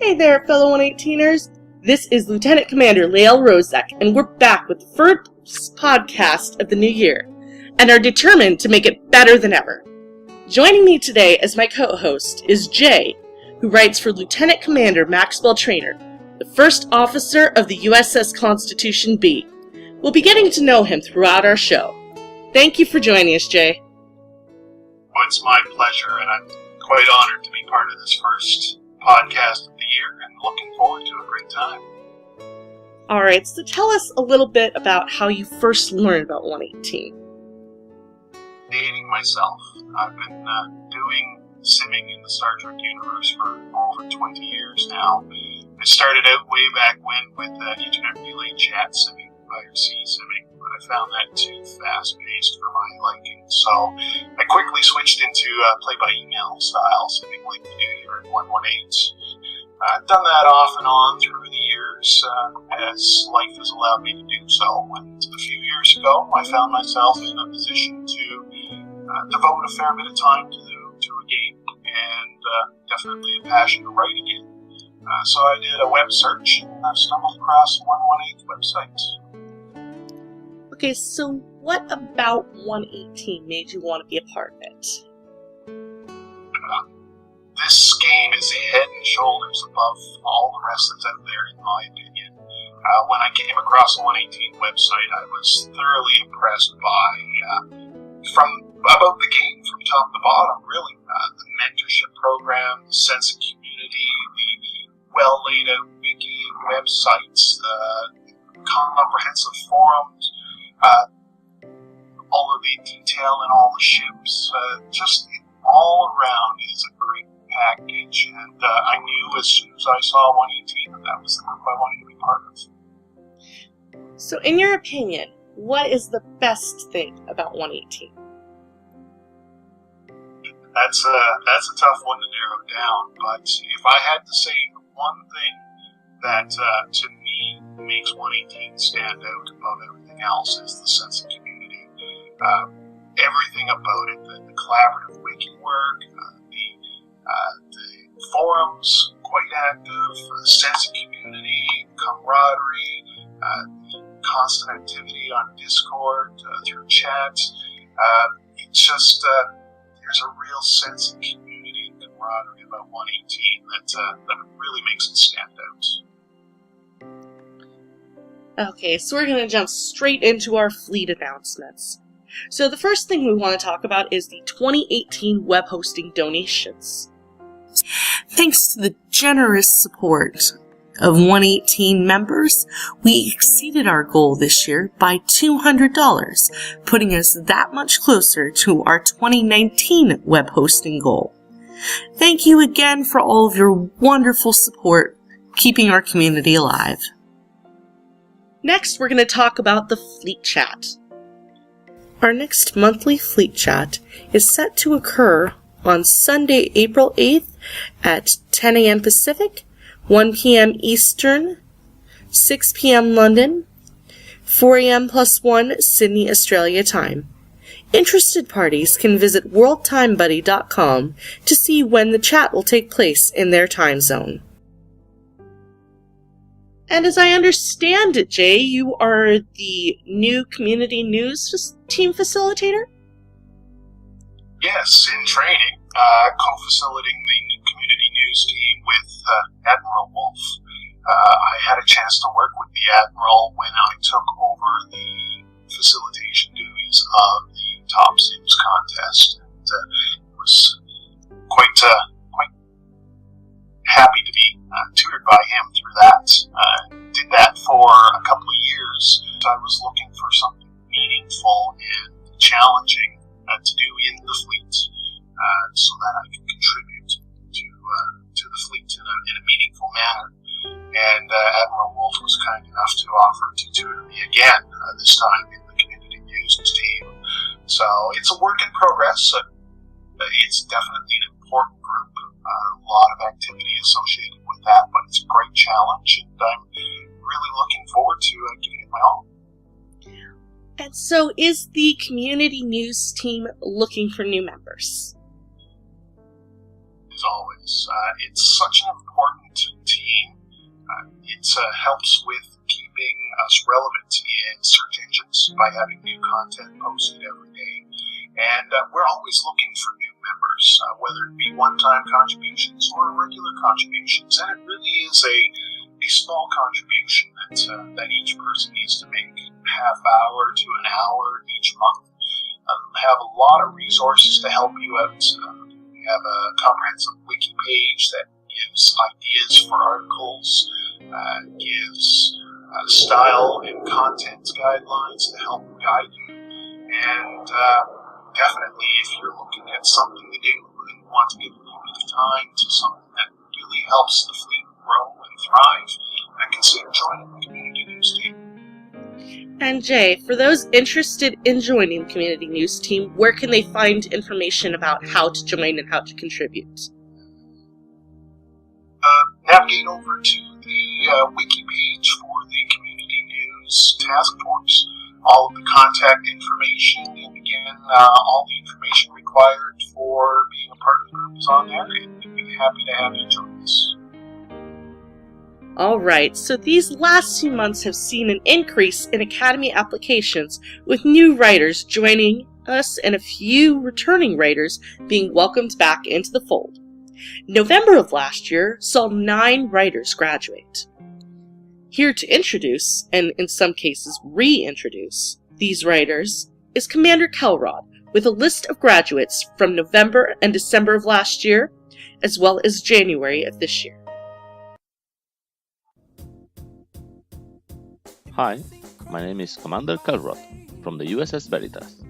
Hey there, fellow 118ers. This is Lieutenant Commander Lael Rozek, and we're back with the first podcast of the new year, and are determined to make it better than ever. Joining me today as my co-host is Jay, who writes for Lieutenant Commander Maxwell Traenor, the first officer of the USS Constitution B. We'll be getting to know him throughout our show. Thank you for joining us, Jay. Well, it's my pleasure, and I'm quite honored to be part of this first podcast of the year, and looking forward to a great time. Alright, so tell us a little bit about how you first learned about 118. Dating myself, I've been doing simming in the Star Trek universe for over 20 years now. I started out way back when with Internet Relay Chat simming, IRC simming, but I found that too fast-paced for my liking, so I quickly switched into play-by-email style simming like we do here at 118. I've done that off and on through the years as life has allowed me to do so. And a few years ago, I found myself in a position to devote a fair bit of time to a game, and definitely a passion to write again. So I did a web search and I stumbled across the 118 website. Okay, so what about 118 made you want to be a part of it? This game is head and shoulders above all the rest that's out there, in my opinion. When I came across the 118 website, I was thoroughly impressed about the game from top to bottom, really. The mentorship program, the sense of community, the well laid out wiki and websites, the comprehensive forums, all of the detail in all the ships, just all around is a great package, and I knew as soon as I saw 118 that was the group I wanted to be part of. So in your opinion, what is the best thing about 118? That's a tough one to narrow down, but if I had to say one thing that to me makes 118 stand out above everything else is the sense of community. Everything about it, the collaborative wiki work, the forums, quite active, the sense of community, camaraderie, the constant activity on Discord, through chat. It's just, there's a real sense of community and camaraderie about 118 that really makes it stand out. Okay, so we're going to jump straight into our fleet announcements. So the first thing we want to talk about is the 2018 web hosting donations. Thanks to the generous support of 118 members, we exceeded our goal this year by $200, putting us that much closer to our 2019 web hosting goal. Thank you again for all of your wonderful support, keeping our community alive. Next, we're going to talk about the Fleet Chat. Our next monthly Fleet Chat is set to occur on Sunday, April 8th at 10 a.m. Pacific, 1 p.m. Eastern, 6 p.m. London, 4 a.m. +1 Sydney, Australia time. Interested parties can visit worldtimebuddy.com to see when the chat will take place in their time zone. And as I understand it, Jay, you are the new community news team facilitator? Yes, in training, co-facilitating the new community news team with Admiral Wolf. I had a chance to work with the Admiral when I took over the facilitation duties of the Top Sims contest, and was quite happy to be tutored by him through that. Did that for a couple of years. I was looking for something meaningful and challenging to do in the fleet, so that I could contribute to the fleet in a meaningful manner. And Admiral Wolf was kind enough to offer to tutor me again, this time in the community news team. So it's a work in progress. It's definitely an important group. A lot of activity associated with that, but it's a great challenge, and I'm really looking forward to giving it my all. And so, is the community news team looking for new members? As always, it's such an important team team. It helps with keeping us relevant in search engines by having new content posted every day. And we're always looking for new members, whether it be one-time contributions or regular contributions. And it really is a small contribution that each person needs to make, half hour to an hour each month. We have a lot of resources to help you out. We have a comprehensive wiki page that gives ideas for articles, gives style and content guidelines to help guide you. And definitely, if you're looking at something to do and want to give a little bit of time to something that really helps the fleet grow and thrive, consider joining the community news team. And Jay, for those interested in joining the community news team, where can they find information about how to join and how to contribute? Navigate over to the wiki page for the community news task force. All of the contact information and again, all the information required for being a part of the group is on there, and we'd be happy to have you join us. Alright, so these last 2 months have seen an increase in Academy applications, with new writers joining us and a few returning writers being welcomed back into the fold. November of last year saw 9 writers graduate. Here to introduce, and in some cases reintroduce, these writers is Commander Kelrod, with a list of graduates from November and December of last year, as well as January of this year. Hi, my name is Commander Kelrod from the USS Veritas.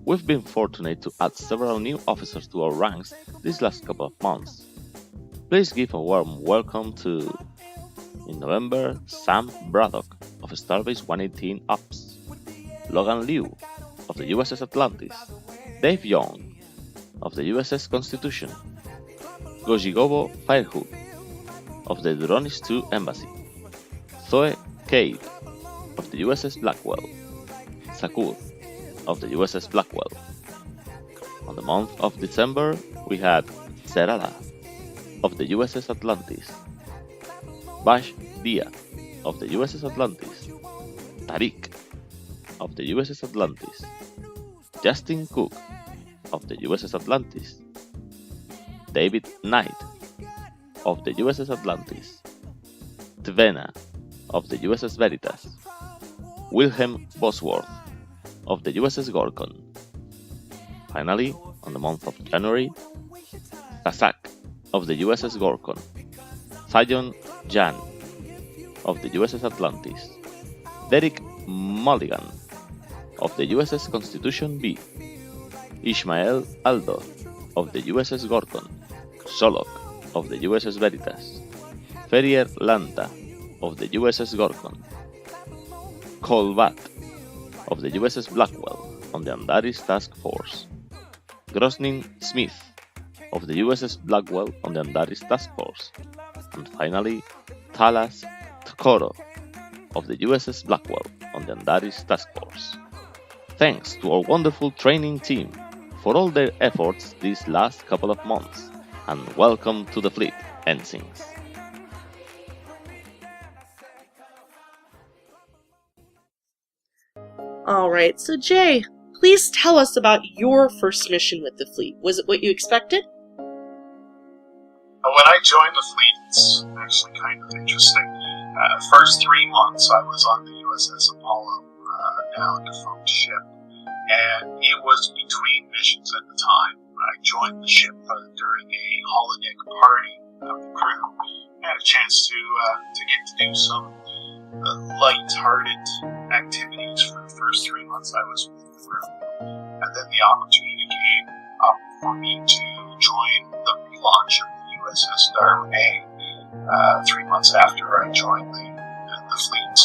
We've been fortunate to add several new officers to our ranks these last couple of months. Please give a warm welcome to, in November, Sam Braddock of StarBase 118 Ops, Logan Liu of the USS Atlantis, Dave Young of the USS Constitution, Gojigobo Firehook of the Duronis 2 Embassy, Zoe Cade of the USS Blackwell, Sakur of the USS Blackwell. On the month of December, we had Serala of the USS Atlantis, Bash Dia of the USS Atlantis, Tariq of the USS Atlantis, Justin Cook of the USS Atlantis, David Knight of the USS Atlantis, Tvena of the USS Veritas, Wilhelm Bosworth of the USS Gorkon. Finally, on the month of January, Kazak of the USS Gorkon, Sion Jan of the USS Atlantis, Derek Mulligan of the USS Constitution B, Ishmael Aldo of the USS Gorkon, Solok of the USS Veritas, Ferrier Lanta of the USS Gorkon, Kolbat of the USS Blackwell on the Andaris Task Force, Grosnin Smith of the USS Blackwell on the Andaris Task Force, and finally Talas Tkoro of the USS Blackwell on the Andaris Task Force. Thanks to our wonderful training team for all their efforts these last couple of months, and welcome to the fleet, ensigns. Alright, so Jay, please tell us about your first mission with the fleet. Was it what you expected? When I joined the fleet, it's actually kind of interesting. First 3 months I was on the USS Apollo, now a defunct ship, and it was between missions at the time. I joined the ship during a holodeck party of the crew. I had a chance to get to do some light-hearted activities for the first 3 months I was with the crew, and then the opportunity came up for me to join the relaunch of the USS Darwin 3 months after I joined the fleet,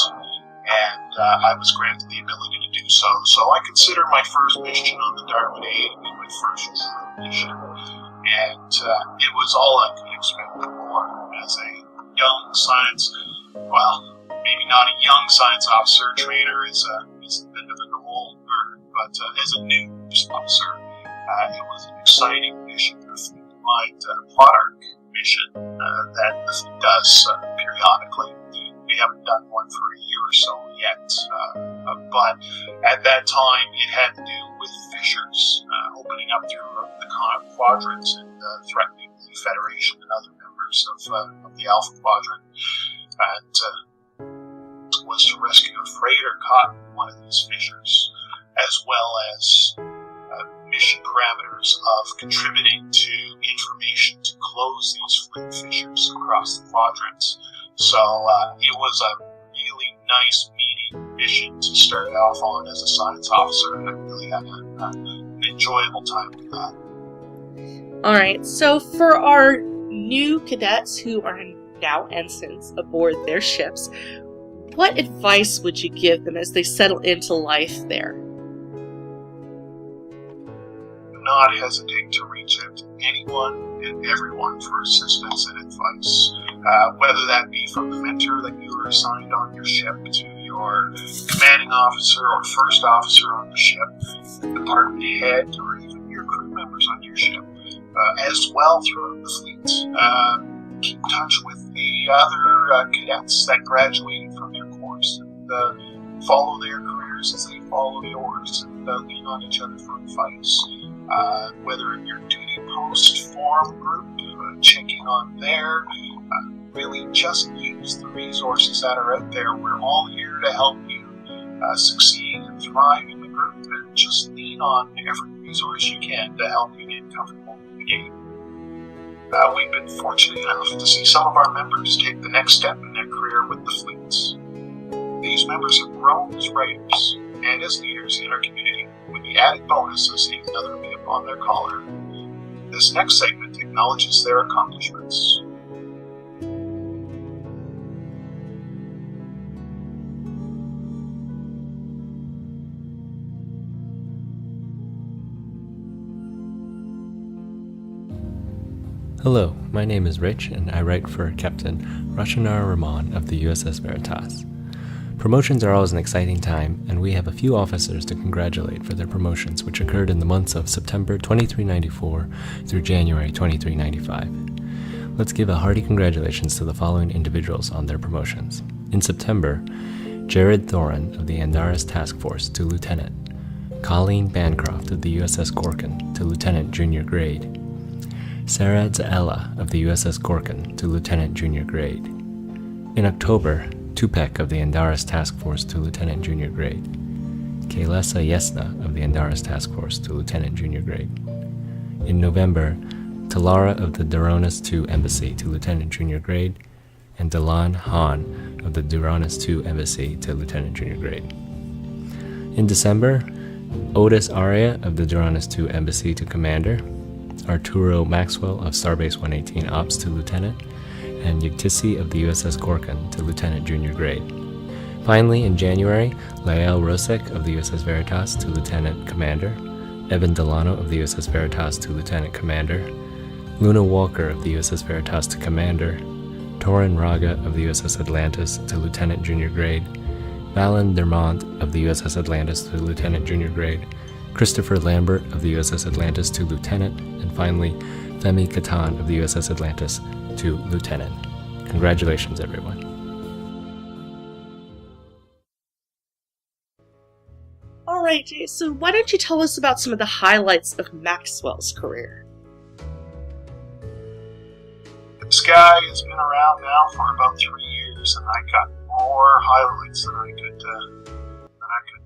and I was granted the ability to do so. So I consider my first mission on the Darwin A to be my first true mission, and it was all I could expect for as a young science, well, maybe not a young science officer. Trainer is a bit of an old bird, but as a new officer, it was an exciting mission to find plot arc mission that the fleet does periodically. We haven't done one for a year or so yet, but at that time it had to do with fissures opening up through the quadrant and threatening the Federation and other members of the Alpha Quadrant, and was to rescue a freighter caught in one of these fissures, as well as mission parameters of contributing to information to close these fleet fissures across the quadrants. So it was a really nice, meaty mission to start off on as a science officer, and I really had an enjoyable time with that. Alright, so for our new cadets who are now ensigns aboard their ships, what advice would you give them as they settle into life there? Do not hesitate to reach out to anyone and everyone for assistance and advice, whether that be from the mentor that you were assigned on your ship, to your commanding officer or first officer on the ship, the department head, or even your crew members on your ship, as well throughout the fleet. Keep in touch with the other cadets that graduated from your course, and follow their careers as they follow yours, and lean on each other for advice. Whether in your duty post forum group, check in on there, really just use the resources that are out there. We're all here to help you succeed and thrive in the group, and just lean on every resource you can to help you get comfortable with the game. We've been fortunate enough to see some of our members take the next step in their career with the fleets. These members have grown as writers and as leaders in our community, with the added bonus of seeing another nib on their collar. This next segment acknowledges their accomplishments. Hello, my name is Rich, and I write for Captain Traenor Rahman of the USS Veritas. Promotions are always an exciting time, and we have a few officers to congratulate for their promotions, which occurred in the months of September 2394 through January 2395. Let's give a hearty congratulations to the following individuals on their promotions. In September, Jared Thorin of the Andaris Task Force to Lieutenant, Colleen Bancroft of the USS Gorkin to Lieutenant Junior Grade, Sarah Zaella of the USS Gorkin to Lieutenant Junior Grade. In October, Tupek of the Andaris Task Force to Lieutenant Junior Grade, Kaylesa Yesna of the Andaris Task Force to Lieutenant Junior Grade. In November, Talara of the Duronis II Embassy to Lieutenant Junior Grade, and Delan Han of the Duronis II Embassy to Lieutenant Junior Grade. In December, Oddas Aria of the Duronis II Embassy to Commander, Arturo Maxwell of StarBase 118 Ops to Lieutenant, and Yugtisi of the USS Gorkin to Lieutenant Junior Grade. Finally, in January, Lael Rosek of the USS Veritas to Lieutenant Commander, Evan Delano of the USS Veritas to Lieutenant Commander, Luna Walker of the USS Veritas to Commander, Torin Raga of the USS Atlantis to Lieutenant Junior Grade, Valen Dermont of the USS Atlantis to Lieutenant Junior Grade, Christopher Lambert of the USS Atlantis to Lieutenant, and finally, Femi Katan of the USS Atlantis to Lieutenant. Congratulations, everyone. Alright, Jay, so why don't you tell us about some of the highlights of Maxwell's career? This guy has been around now for about 3 years, and I got more highlights than I could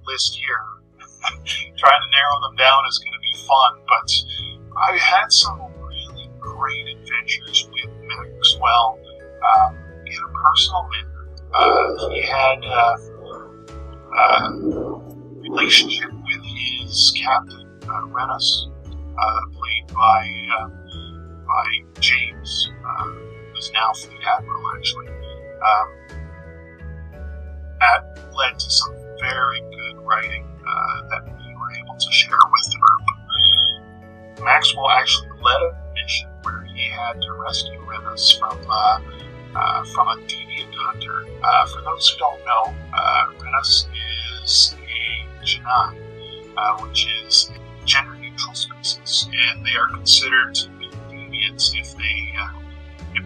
list here. Trying to narrow them down is going to be fun, but I had some really great adventures with Maxwell in a personal manner. He had a relationship with his captain, Renus, played by James, who's now Fleet Admiral, actually. That led to some very good writing that we were able to share with the group. Maxwell actually led a mission where he had to rescue Renus from a deviant hunter. For those who don't know, Renus is a Janai, which is a gender-neutral species, and they are considered to be deviants if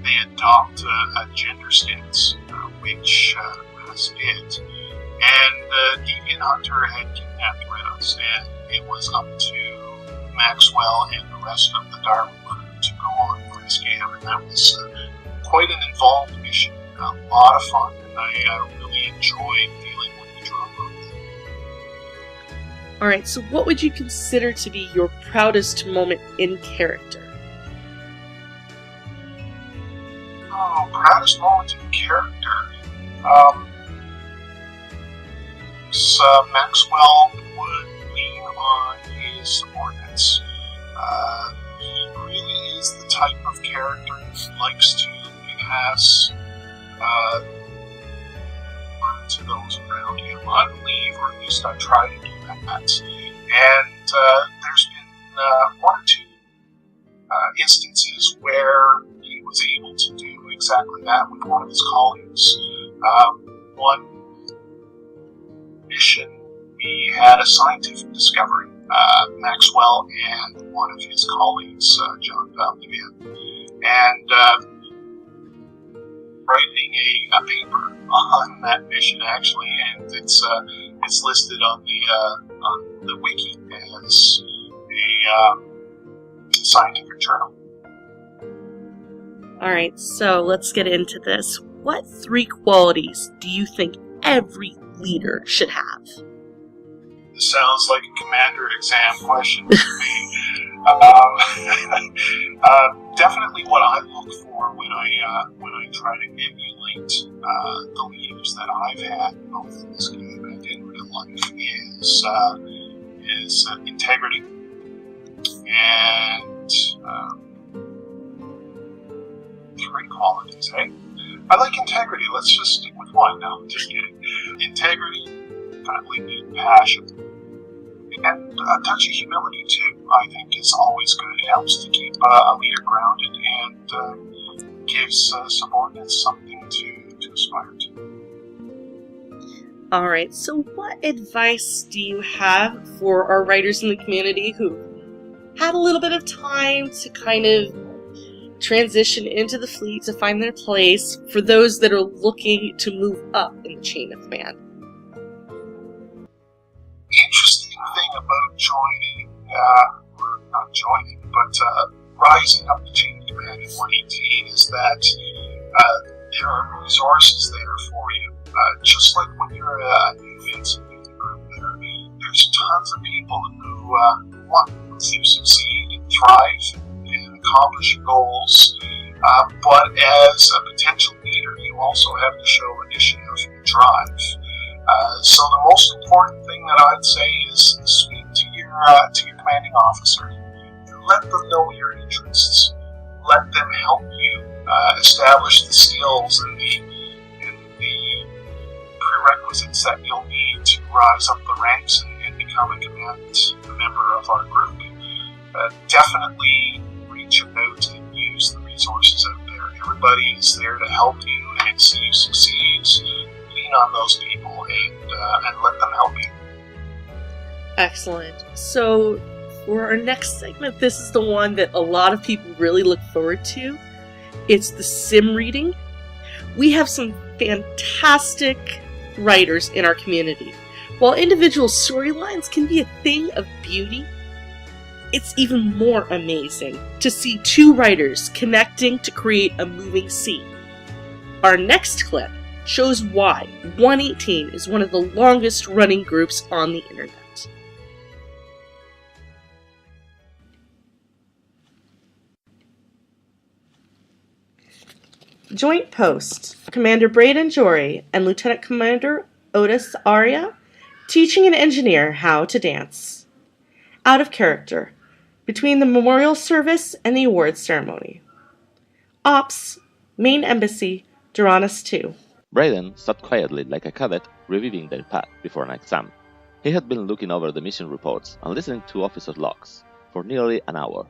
they adopt a gender stance, which Raz did. And Deviant Hunter had kidnapped Raz, and it was up to Maxwell and the rest of the Darwin crew to go on for escape, and that was quite an involved mission, a lot of fun, and I really enjoyed dealing with the drama. Alright, so what would you consider to be your proudest moment in character? Oh, proudest moment in character. Maxwell would lean on his subordinates. He really is the type of character who likes to pass on to those around him, I believe, or at least I try to do that. And there's been one or two instances where he was able to do exactly that with one of his colleagues. One mission, we had a scientific discovery, Maxwell and one of his colleagues, John Valdivia, and writing a paper on that mission, actually, and it's listed on the wiki as a scientific journal. Alright, so let's get into this. What 3 qualities do you think every leader should have? This sounds like a commander exam question to me. Definitely what I look for when I try to emulate the leaders that I've had, both in this game and in real life, is integrity and 3 qualities, hey? I like integrity. Let's just stick with one. No, just kidding. Integrity, definitely need passion. And a touch of humility, too, I think is always good. It helps to keep a leader grounded and gives subordinates something to aspire to. Alright, so what advice do you have for our writers in the community who had a little bit of time to kind of transition into the fleet to find their place, for those that are looking to move up in the chain of command? The interesting thing about joining, or not joining, but rising up the chain of command in 118 is that there are resources there for you. Just like when you're a new ensign in the group, there's tons of people who want to see you succeed and thrive and accomplish your goals, but as a potential leader, you also have to show initiative and drive. So the most important thing that I'd say is speak to your commanding officer. Let them know your interests. Let them help you establish the skills and the prerequisites that you'll need to rise up the ranks and become a command member of our group. Definitely reach out and use the resources out there. Everybody is there to help you and see you succeed. Lean on those people and let them help you. Excellent. So for our next segment, this is the one that a lot of people really look forward to. It's the sim reading. We have some fantastic writers in our community. While individual storylines can be a thing of beauty, it's even more amazing to see 2 writers connecting to create a moving scene. Our next clip shows why 118 is one of the longest running groups on the internet. Joint Post, Commander Brayden Jorey and Lieutenant Commander Oddas Aria, teaching an engineer how to dance. Out of character, between the memorial service and the awards ceremony. Ops, Main Embassy, Duranus 2. Brayden sat quietly like a cadet reviewing their path before an exam. He had been looking over the mission reports and listening to officer logs for nearly an hour.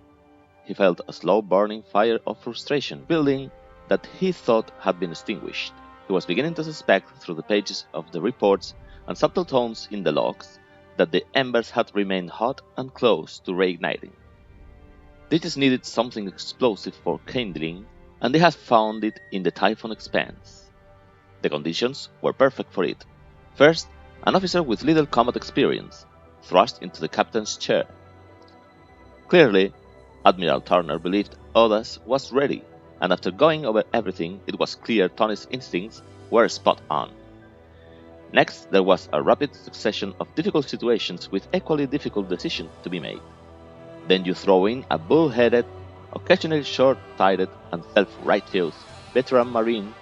He felt a slow burning fire of frustration building that he thought had been extinguished. He was beginning to suspect through the pages of the reports and subtle tones in the logs that the embers had remained hot and close to reigniting. They just needed something explosive for kindling and they had found it in the Typhon Expanse. The conditions were perfect for it. First, an officer with little combat experience, thrust into the captain's chair. Clearly, Admiral Traenor believed Oddas was ready, and after going over everything, it was clear Tony's instincts were spot on. Next, there was a rapid succession of difficult situations with equally difficult decisions to be made. Then you throw in a bull-headed, occasionally short-sighted and self-righteous veteran Marine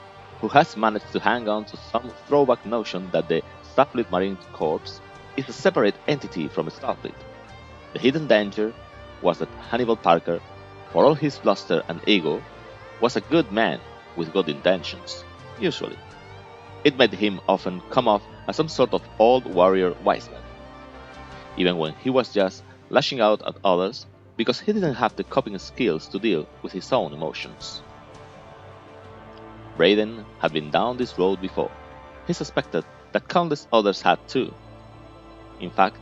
who has managed to hang on to some throwback notion that the Starfleet Marine Corps is a separate entity from Starfleet. The hidden danger was that Hannibal Parker, for all his bluster and ego, was a good man with good intentions, usually. It made him often come off as some sort of old warrior wise man, even when he was just lashing out at others because he didn't have the coping skills to deal with his own emotions. Brayden had been down this road before. He suspected that countless others had too. In fact,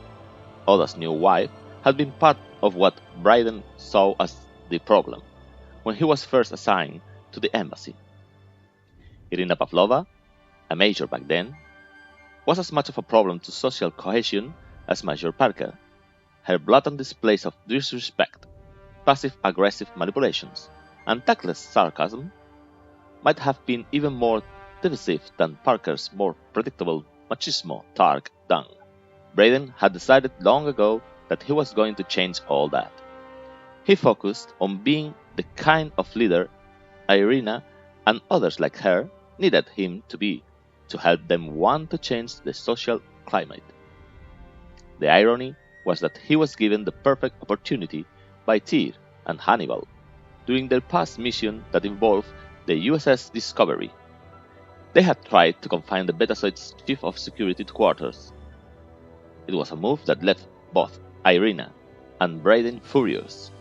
Odda's new wife had been part of what Brayden saw as the problem when he was first assigned to the embassy. Irina Pavlova, a major back then, was as much of a problem to social cohesion as Major Parker. Her blatant displays of disrespect, passive-aggressive manipulations, and tactless sarcasm might have been even more divisive than Parker's more predictable machismo targ dung. Brayden had decided long ago that he was going to change all that. He focused on being the kind of leader Irina and others like her needed him to be to help them want to change the social climate. The irony was that he was given the perfect opportunity by Tyr and Hannibal during their past mission that involved the USS Discovery. They had tried to confine the Betazoid's chief of security to quarters. It was a move that left both Irina and Brayden furious.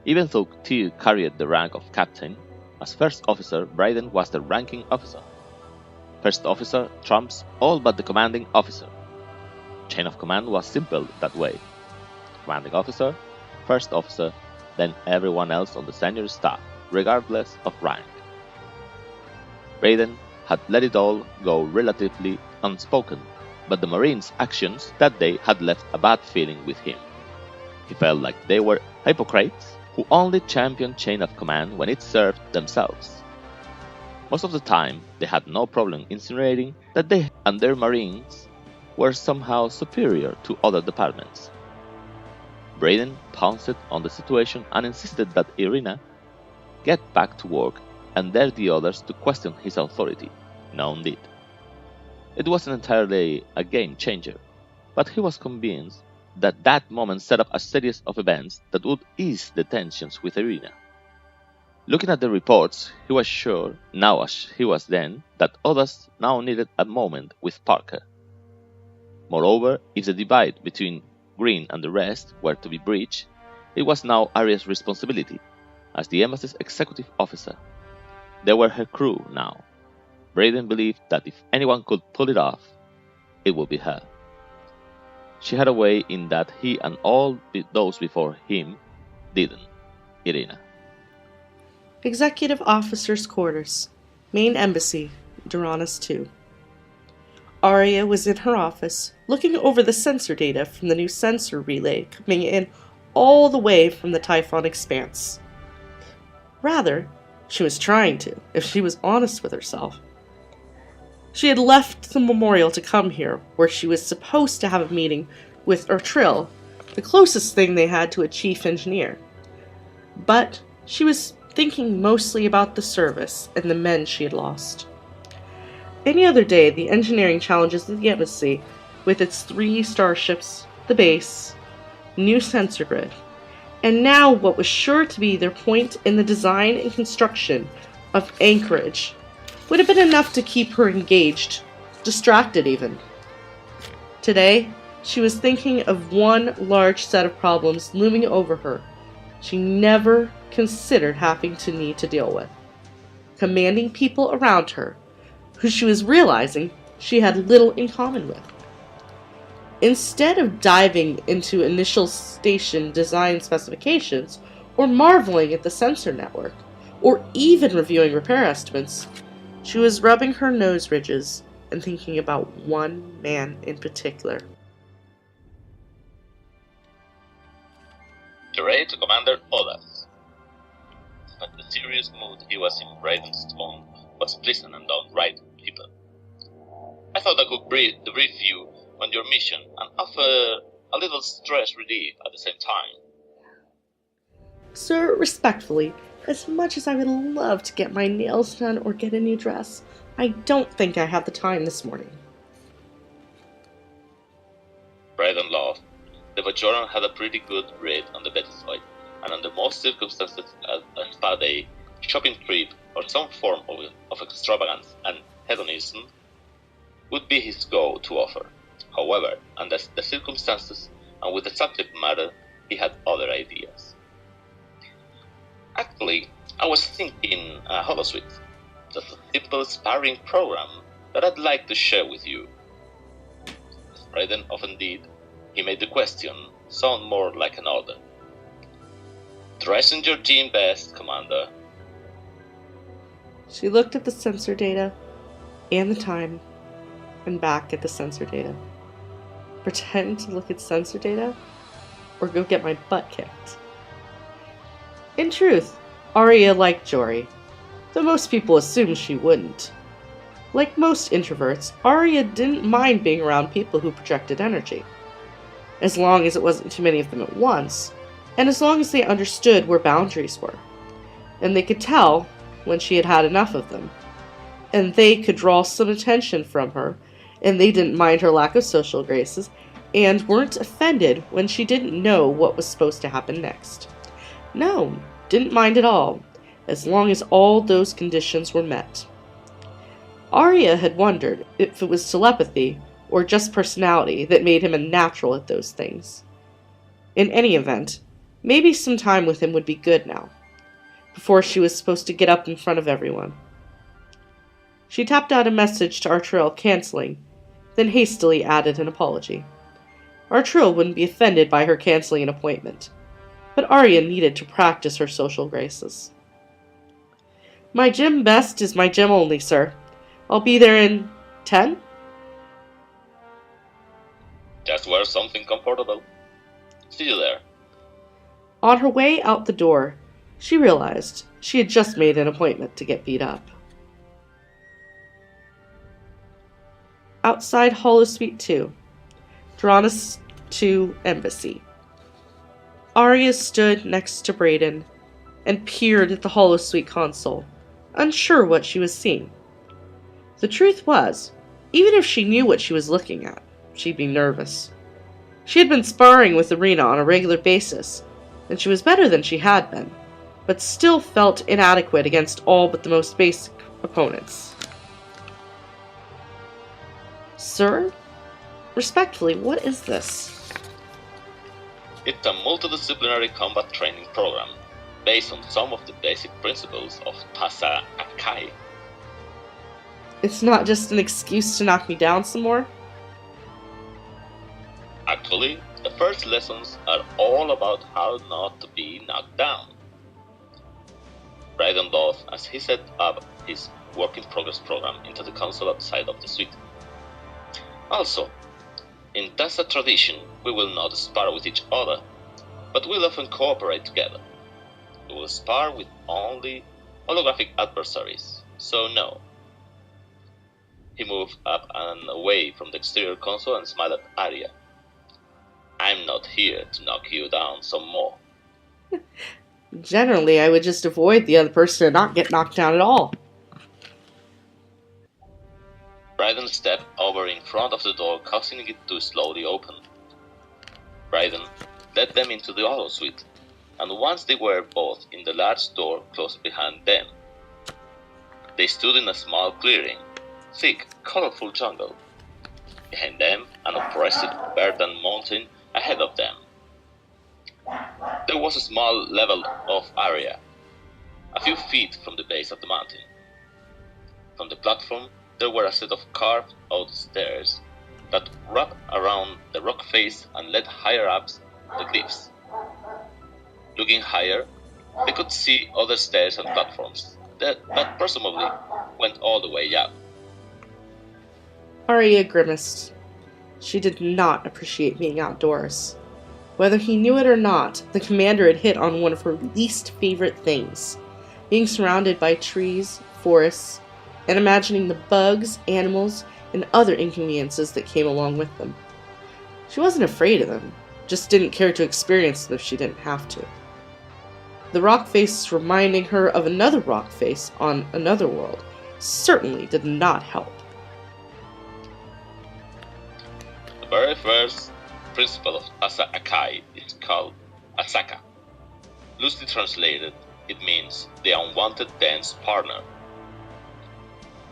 Even though Tyr carried the rank of captain, as first officer, Brayden was the ranking officer. First officer trumps all but the commanding officer. Chain of command was simple that way. Commanding officer, first officer, then everyone else on the senior staff, regardless of rank. Brayden had let it all go relatively unspoken, but the Marines' actions that day had left a bad feeling with him. He felt like they were hypocrites who only championed chain of command when it served themselves. Most of the time, they had no problem insinuating that they and their Marines were somehow superior to other departments. Brayden pounced on the situation and insisted that Irina get back to work and dare the others to question his authority. None did. It wasn't entirely a game changer, but he was convinced that that moment set up a series of events that would ease the tensions with Irina. Looking at the reports, he was sure, now as he was then, that Oddas now needed a moment with Parker. Moreover, if the divide between Green and the rest were to be breached, it was now Aria's responsibility, as the embassy's executive officer. They were her crew now. Brayden believed that if anyone could pull it off, it would be her. She had a way in that he and all those before him didn't. Irina. Executive Officers' Quarters, Main Embassy, Doranus 2. Aria was in her office, looking over the sensor data from the new sensor relay coming in all the way from the Typhon Expanse. Rather, she was trying to, if she was honest with herself. She had left the memorial to come here, where she was supposed to have a meeting with Ertril, the closest thing they had to a chief engineer. But she was thinking mostly about the service and the men she had lost. Any other day, the engineering challenges of the embassy, with its 3 starships, the base, new sensor grid, and now what was sure to be their point in the design and construction of Anchorage, would have been enough to keep her engaged, distracted even. Today, she was thinking of one large set of problems looming over her she never considered having to need to deal with. Commanding people around her, who she was realizing she had little in common with. Instead of diving into initial station design specifications or marveling at the sensor network, or even reviewing repair estimates. She was rubbing her nose ridges and thinking about one man in particular. Jorey to Commander Oddas. But the serious mood he was in, Brayden's tone was pleasant and downright people. I thought I could debrief you on your mission and offer a little stress relief at the same time. Sir, respectfully, as much as I would love to get my nails done or get a new dress, I don't think I have the time this morning. Brayden laughed. The Bajoran had a pretty good read on the betting side, and under most circumstances a spa day, shopping trip, or some form of extravagance and hedonism would be his go-to offer. However, under the circumstances and with the subject matter, he had other ideas. Actually, I was thinking a holosuite, just a simple sparring program that I'd like to share with you. As Brayden often did, he made the question sound more like an order. Dress in your team best, Commander. She looked at the sensor data and the time and back at the sensor data. Pretend to look at sensor data or go get my butt kicked. In truth, Aria liked Jorey, though most people assumed she wouldn't. Like most introverts, Aria didn't mind being around people who projected energy, as long as it wasn't too many of them at once, and as long as they understood where boundaries were, and they could tell when she had had enough of them, and they could draw some attention from her, and they didn't mind her lack of social graces, and weren't offended when she didn't know what was supposed to happen next. No, didn't mind at all, as long as all those conditions were met. Aria had wondered if it was telepathy or just personality that made him a natural at those things. In any event, maybe some time with him would be good now, before she was supposed to get up in front of everyone. She tapped out a message to Artrell canceling, then hastily added an apology. Artrell wouldn't be offended by her canceling an appointment, but Aria needed to practice her social graces. My gym best is my gym only, sir. I'll be there in 10? Just wear something comfortable. See you there. On her way out the door, she realized she had just made an appointment to get beat up. Outside Holosuite 2, Dronis 2 Embassy. Aria stood next to Brayden and peered at the Holosuite console, unsure what she was seeing. The truth was, even if she knew what she was looking at, she'd be nervous. She had been sparring with Arena on a regular basis, and she was better than she had been, but still felt inadequate against all but the most basic opponents. Sir? Respectfully, what is this? It's a multidisciplinary combat training program based on some of the basic principles of Tasa Akai. It's not just an excuse to knock me down some more? Actually, the first lessons are all about how not to be knocked down. Brayden laughed as he set up his work-in-progress program into the console outside of the suite. Also, in Tasa tradition, we will not spar with each other, but will often cooperate together. We will spar with only holographic adversaries, so no. He moved up and away from the exterior console and smiled at Aria. I'm not here to knock you down some more. Generally, I would just avoid the other person and not get knocked down at all. Brayden stepped over in front of the door, causing it to slowly open. Brayden led them into the holosuite, and once they were both in the large door closed behind them, they stood in a small clearing, thick, colorful jungle. Behind them, an oppressive verdant mountain ahead of them. There was a small level of area, a few feet from the base of the mountain. From the platform, there were a set of carved-out stairs that wrapped around the rock face and led higher up the cliffs. Looking higher, They could see other stairs and platforms that presumably went all the way up. Aria grimaced. She did not appreciate being outdoors. Whether he knew it or not, the commander had hit on one of her least favorite things, being surrounded by trees, forests, and imagining the bugs, animals, and other inconveniences that came along with them. She wasn't afraid of them, just didn't care to experience them if she didn't have to. The rock face reminding her of another rock face on another world certainly did not help. The very first principle of Asa Akai is called Asaka. Loosely translated, it means the unwanted dance partner.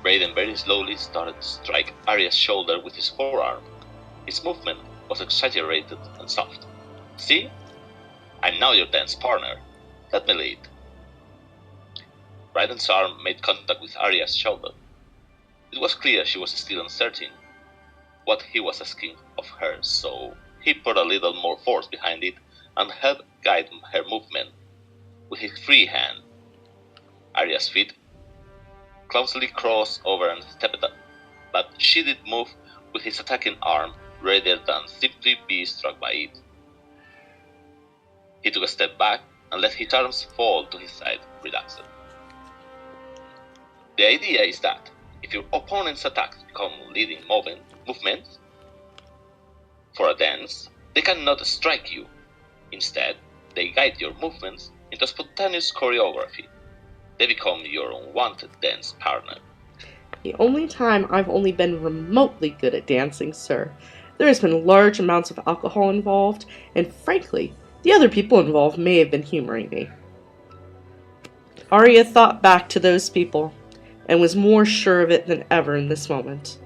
Brayden very slowly started to strike Aria's shoulder with his forearm. His movement was exaggerated and soft. See? I'm now your dance partner. Let me lead. Brayden's arm made contact with Aria's shoulder. It was clear she was still uncertain what he was asking of her, so he put a little more force behind it and helped guide her movement with his free hand. Aria's feet clumsily crossed over and stepped up, but she did move with his attacking arm rather than simply be struck by it. He took a step back and let his arms fall to his side, relaxed. The idea is that if your opponent's attacks become leading movements for a dance, they cannot strike you. Instead, they guide your movements into spontaneous choreography. They become your unwanted dance partner. The only time I've only been remotely good at dancing, sir. There has been large amounts of alcohol involved, and frankly, the other people involved may have been humoring me. Aria thought back to those people, and was more sure of it than ever in this moment.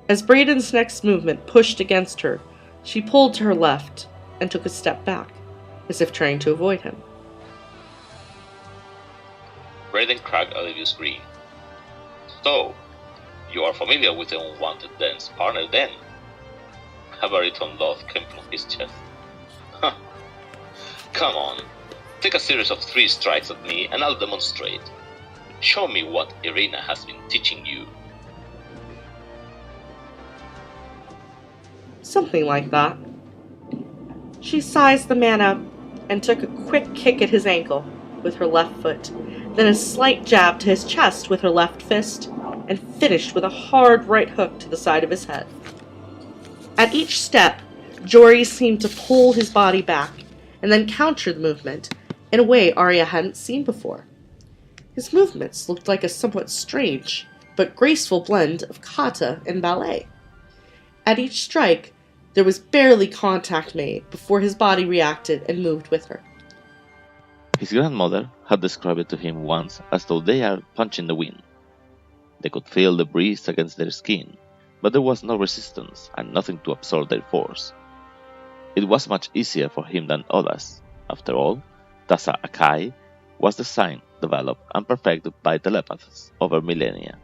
As Brayden's next movement pushed against her, she pulled to her left and took a step back, as if trying to avoid him. Brayden cracked a dubious grin. So, you are familiar with the unwanted dance partner then? A baritone laugh came from his chest. Huh. Come on, take a series of 3 strikes at me and I'll demonstrate. Show me what Irina has been teaching you. Something like that. She sized the man up and took a quick kick at his ankle with her left foot, then a slight jab to his chest with her left fist, and finished with a hard right hook to the side of his head. At each step, Jorey seemed to pull his body back and then counter the movement in a way Aria hadn't seen before. His movements looked like a somewhat strange but graceful blend of kata and ballet. At each strike, there was barely contact made before his body reacted and moved with her. His grandmother had described it to him once as though they are punching the wind. They could feel the breeze against their skin, but there was no resistance and nothing to absorb their force. It was much easier for him than Oddas. After all, Tasa Akai was designed, developed, and perfected by telepaths over millennia.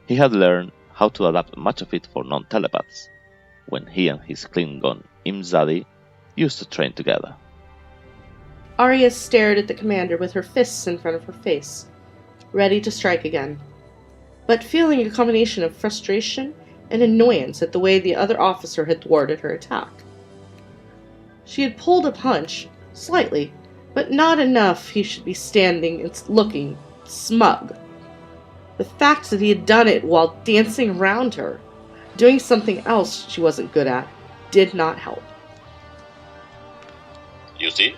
He had learned how to adapt much of it for non-telepaths, when he and his Klingon Imzadi used to train together. Aria stared at the commander with her fists in front of her face, ready to strike again, but feeling a combination of frustration and annoyance at the way the other officer had thwarted her attack. She had pulled a punch, slightly, but not enough he should be standing and looking smug. The fact that he had done it while dancing around her, doing something else she wasn't good at, did not help. You see?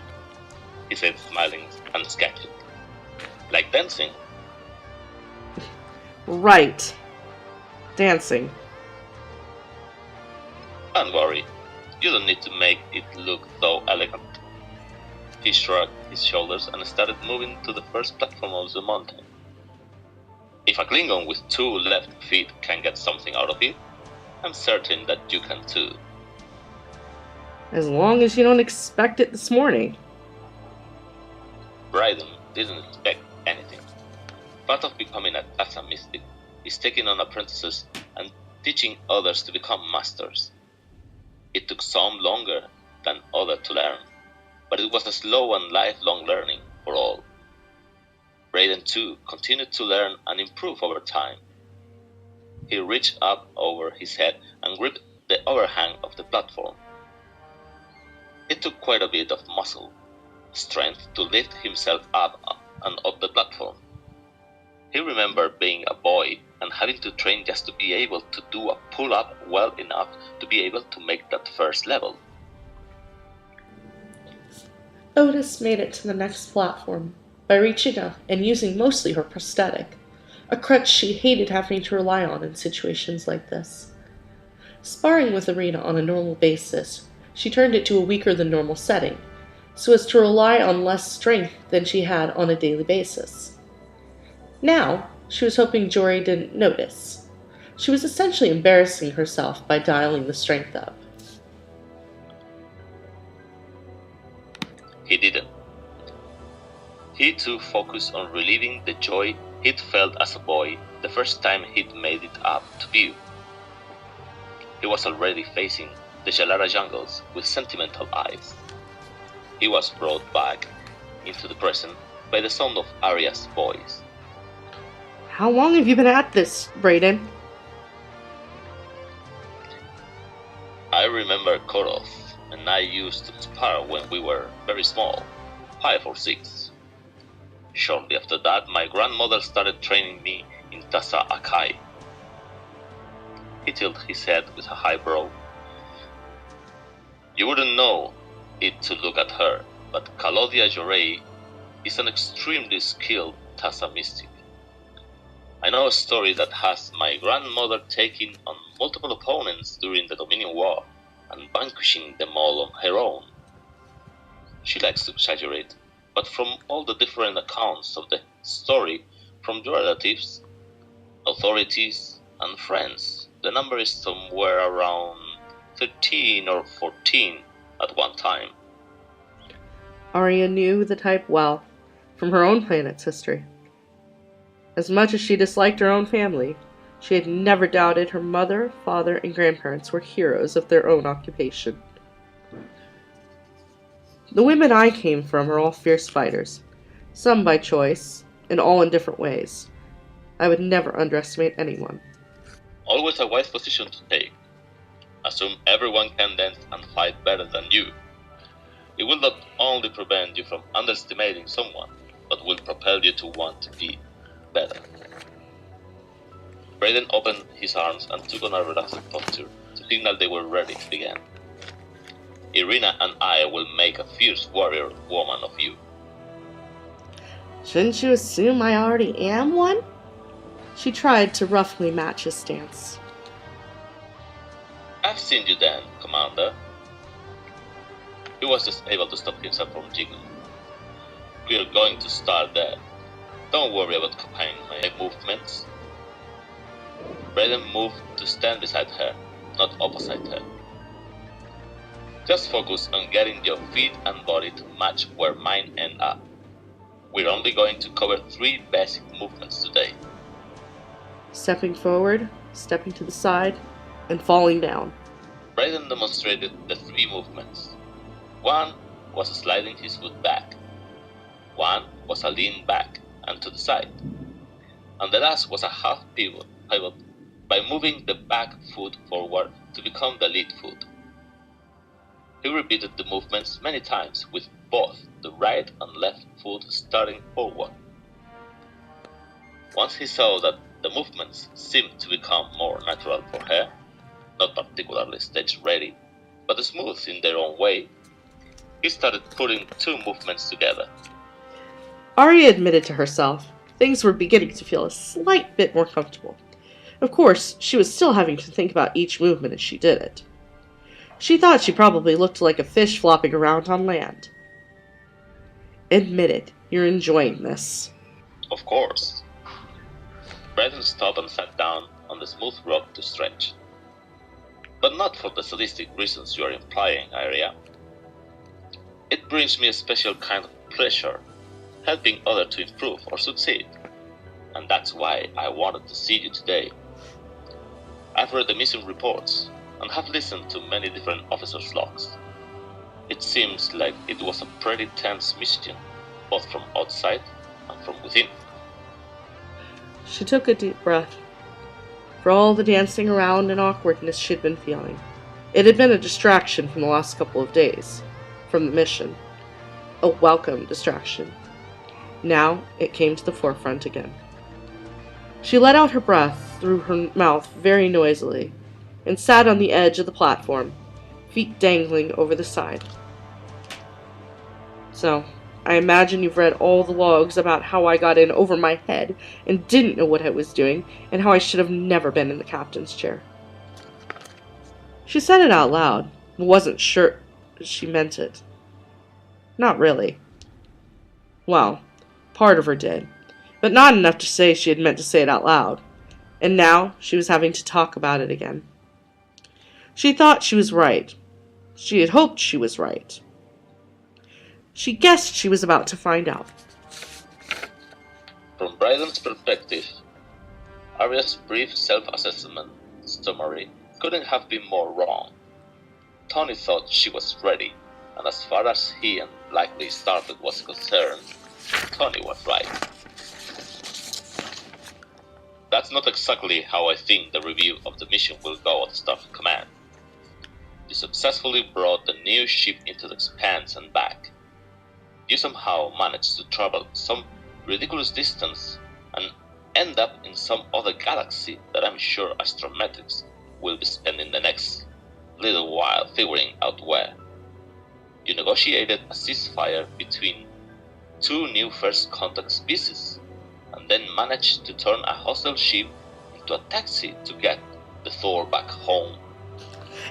He said, smiling and sketching. Like dancing. Right. Dancing. Don't worry. You don't need to make it look so elegant. He shrugged his shoulders and started moving to the first platform of the mountain. If a Klingon with 2 left feet can get something out of it, I'm certain that you can too. As long as you don't expect it this morning. Brayden didn't expect anything. Part of becoming a Tasa mystic is taking on apprentices and teaching others to become masters. It took some longer than others to learn, but it was a slow and lifelong learning, for all. Brayden too continued to learn and improve over time. He reached up over his head and gripped the overhang of the platform. It took quite a bit of muscle, strength to lift himself up and up the platform. He remembered being a boy and having to train just to be able to do a pull-up well enough to be able to make that first level. Oddas made it to the next platform by reaching up and using mostly her prosthetic, a crutch she hated having to rely on in situations like this. Sparring with Aria on a normal basis, she turned it to a weaker than normal setting, so as to rely on less strength than she had on a daily basis. Now, she was hoping Jorey didn't notice. She was essentially embarrassing herself by dialing the strength up. He didn't. He too focused on relieving the joy he'd felt as a boy the first time he'd made it up to view. He was already facing the Jalara jungles with sentimental eyes. He was brought back into the present by the sound of Aria's voice. How long have you been at this, Brayden? I remember Korov and I used to spar when we were very small, 5 or 6. Shortly after that, my grandmother started training me in Tasa Akai. He tilted his head with a high brow. You wouldn't know it to look at her, but Kalodia Jorey is an extremely skilled Tasa mystic. I know a story that has my grandmother taking on multiple opponents during the Dominion War and vanquishing them all on her own. She likes to exaggerate, but from all the different accounts of the story from relatives, authorities, and friends, the number is somewhere around 13 or 14 at one time. Aria knew the type well, from her own planet's history. As much as she disliked her own family, she had never doubted her mother, father, and grandparents were heroes of their own occupation. The women I came from are all fierce fighters, some by choice, and all in different ways. I would never underestimate anyone. Always a wise position to take. Assume everyone can dance and fight better than you. It will not only prevent you from underestimating someone, but will propel you to want to be better. Brayden opened his arms and took on a relaxed posture to signal they were ready to begin. Irina and I will make a fierce warrior woman of you. Shouldn't you assume I already am one? She tried to roughly match his stance. I've seen you then, Commander. He was just able to stop himself from jiggling. We're going to start there. Don't worry about copying my movements. Brayden moved to stand beside her, not opposite her. Just focus on getting your feet and body to match where mine end up. We're only going to cover 3 basic movements today. Stepping forward, stepping to the side, and falling down. Brayden demonstrated the 3 movements. One was sliding his foot back. One was a lean back and to the side. And the last was a half pivot by moving the back foot forward to become the lead foot. He repeated the movements many times with both the right and left foot starting forward. Once he saw that the movements seemed to become more natural for her, not particularly stage ready, but smooth in their own way, he started putting 2 movements together. Aria admitted to herself things were beginning to feel a slight bit more comfortable. Of course, she was still having to think about each movement as she did it. She thought she probably looked like a fish flopping around on land. Admit it, you're enjoying this. Of course. Brayden stopped and sat down on the smooth rock to stretch. But not for the sadistic reasons you are implying, Aria. It brings me a special kind of pleasure, helping others to improve or succeed. And that's why I wanted to see you today. I've read the mission reports and have listened to many different officers' logs. It seems like it was a pretty tense mission, both from outside and from within. She took a deep breath. For all the dancing around and awkwardness she'd been feeling, it had been a distraction from the last couple of days, from the mission. A welcome distraction. Now it came to the forefront again. She let out her breath through her mouth very noisily, and sat on the edge of the platform, feet dangling over the side. So, I imagine you've read all the logs about how I got in over my head and didn't know what I was doing, and how I should have never been in the captain's chair. She said it out loud, and wasn't sure she meant it. Not really. Well, part of her did, but not enough to say she had meant to say it out loud, and now she was having to talk about it again. She thought she was right. She had hoped she was right. She guessed she was about to find out. From Brayden's perspective, Aria's brief self-assessment summary couldn't have been more wrong. Tony thought she was ready, and as far as he and likely StarBase was concerned, Tony was right. That's not exactly how I think the review of the mission will go at Staff Command. You successfully brought the new ship into the Expanse and back. You somehow managed to travel some ridiculous distance and end up in some other galaxy that I'm sure astrometrics will be spending the next little while figuring out where. You negotiated a ceasefire between two new first contact species, and then managed to turn a hostile ship into a taxi to get the Thor back home.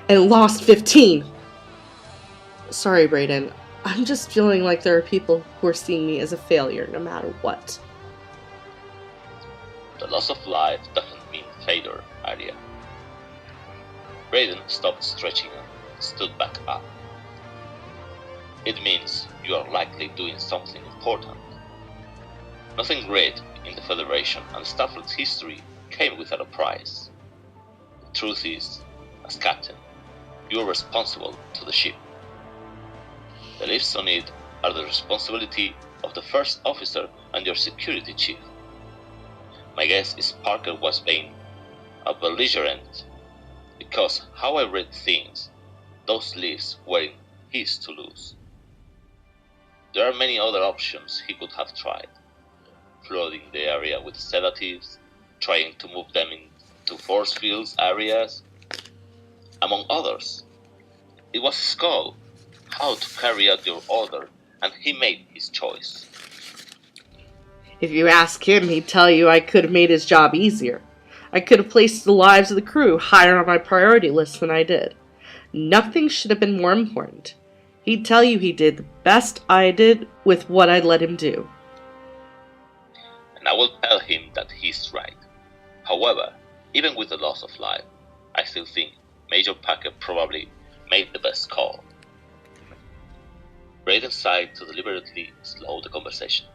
And lost 15! Sorry, Brayden. I'm just feeling like there are people who are seeing me as a failure no matter what. The loss of life doesn't mean failure, Aria. Brayden stopped stretching and stood back up. It means you are likely doing something important. Nothing great in the Federation and Starfleet's history came without a prize. The truth is, as captain, you are responsible to the ship. The lives on it are the responsibility of the first officer and your security chief. My guess is Parker was being a belligerent, because how I read things, those lives weren't his to lose. There are many other options he could have tried. Flooding the area with sedatives, trying to move them into force fields areas, among others. It was his call how to carry out your order, and he made his choice. If you ask him, he'd tell you I could have made his job easier. I could have placed the lives of the crew higher on my priority list than I did. Nothing should have been more important. He'd tell you he did the best I did with what I let him do. And I will tell him that he's right. However, even with the loss of life, I still think Major Packer probably made the best call. Brayden sighed to deliberately slow the conversation.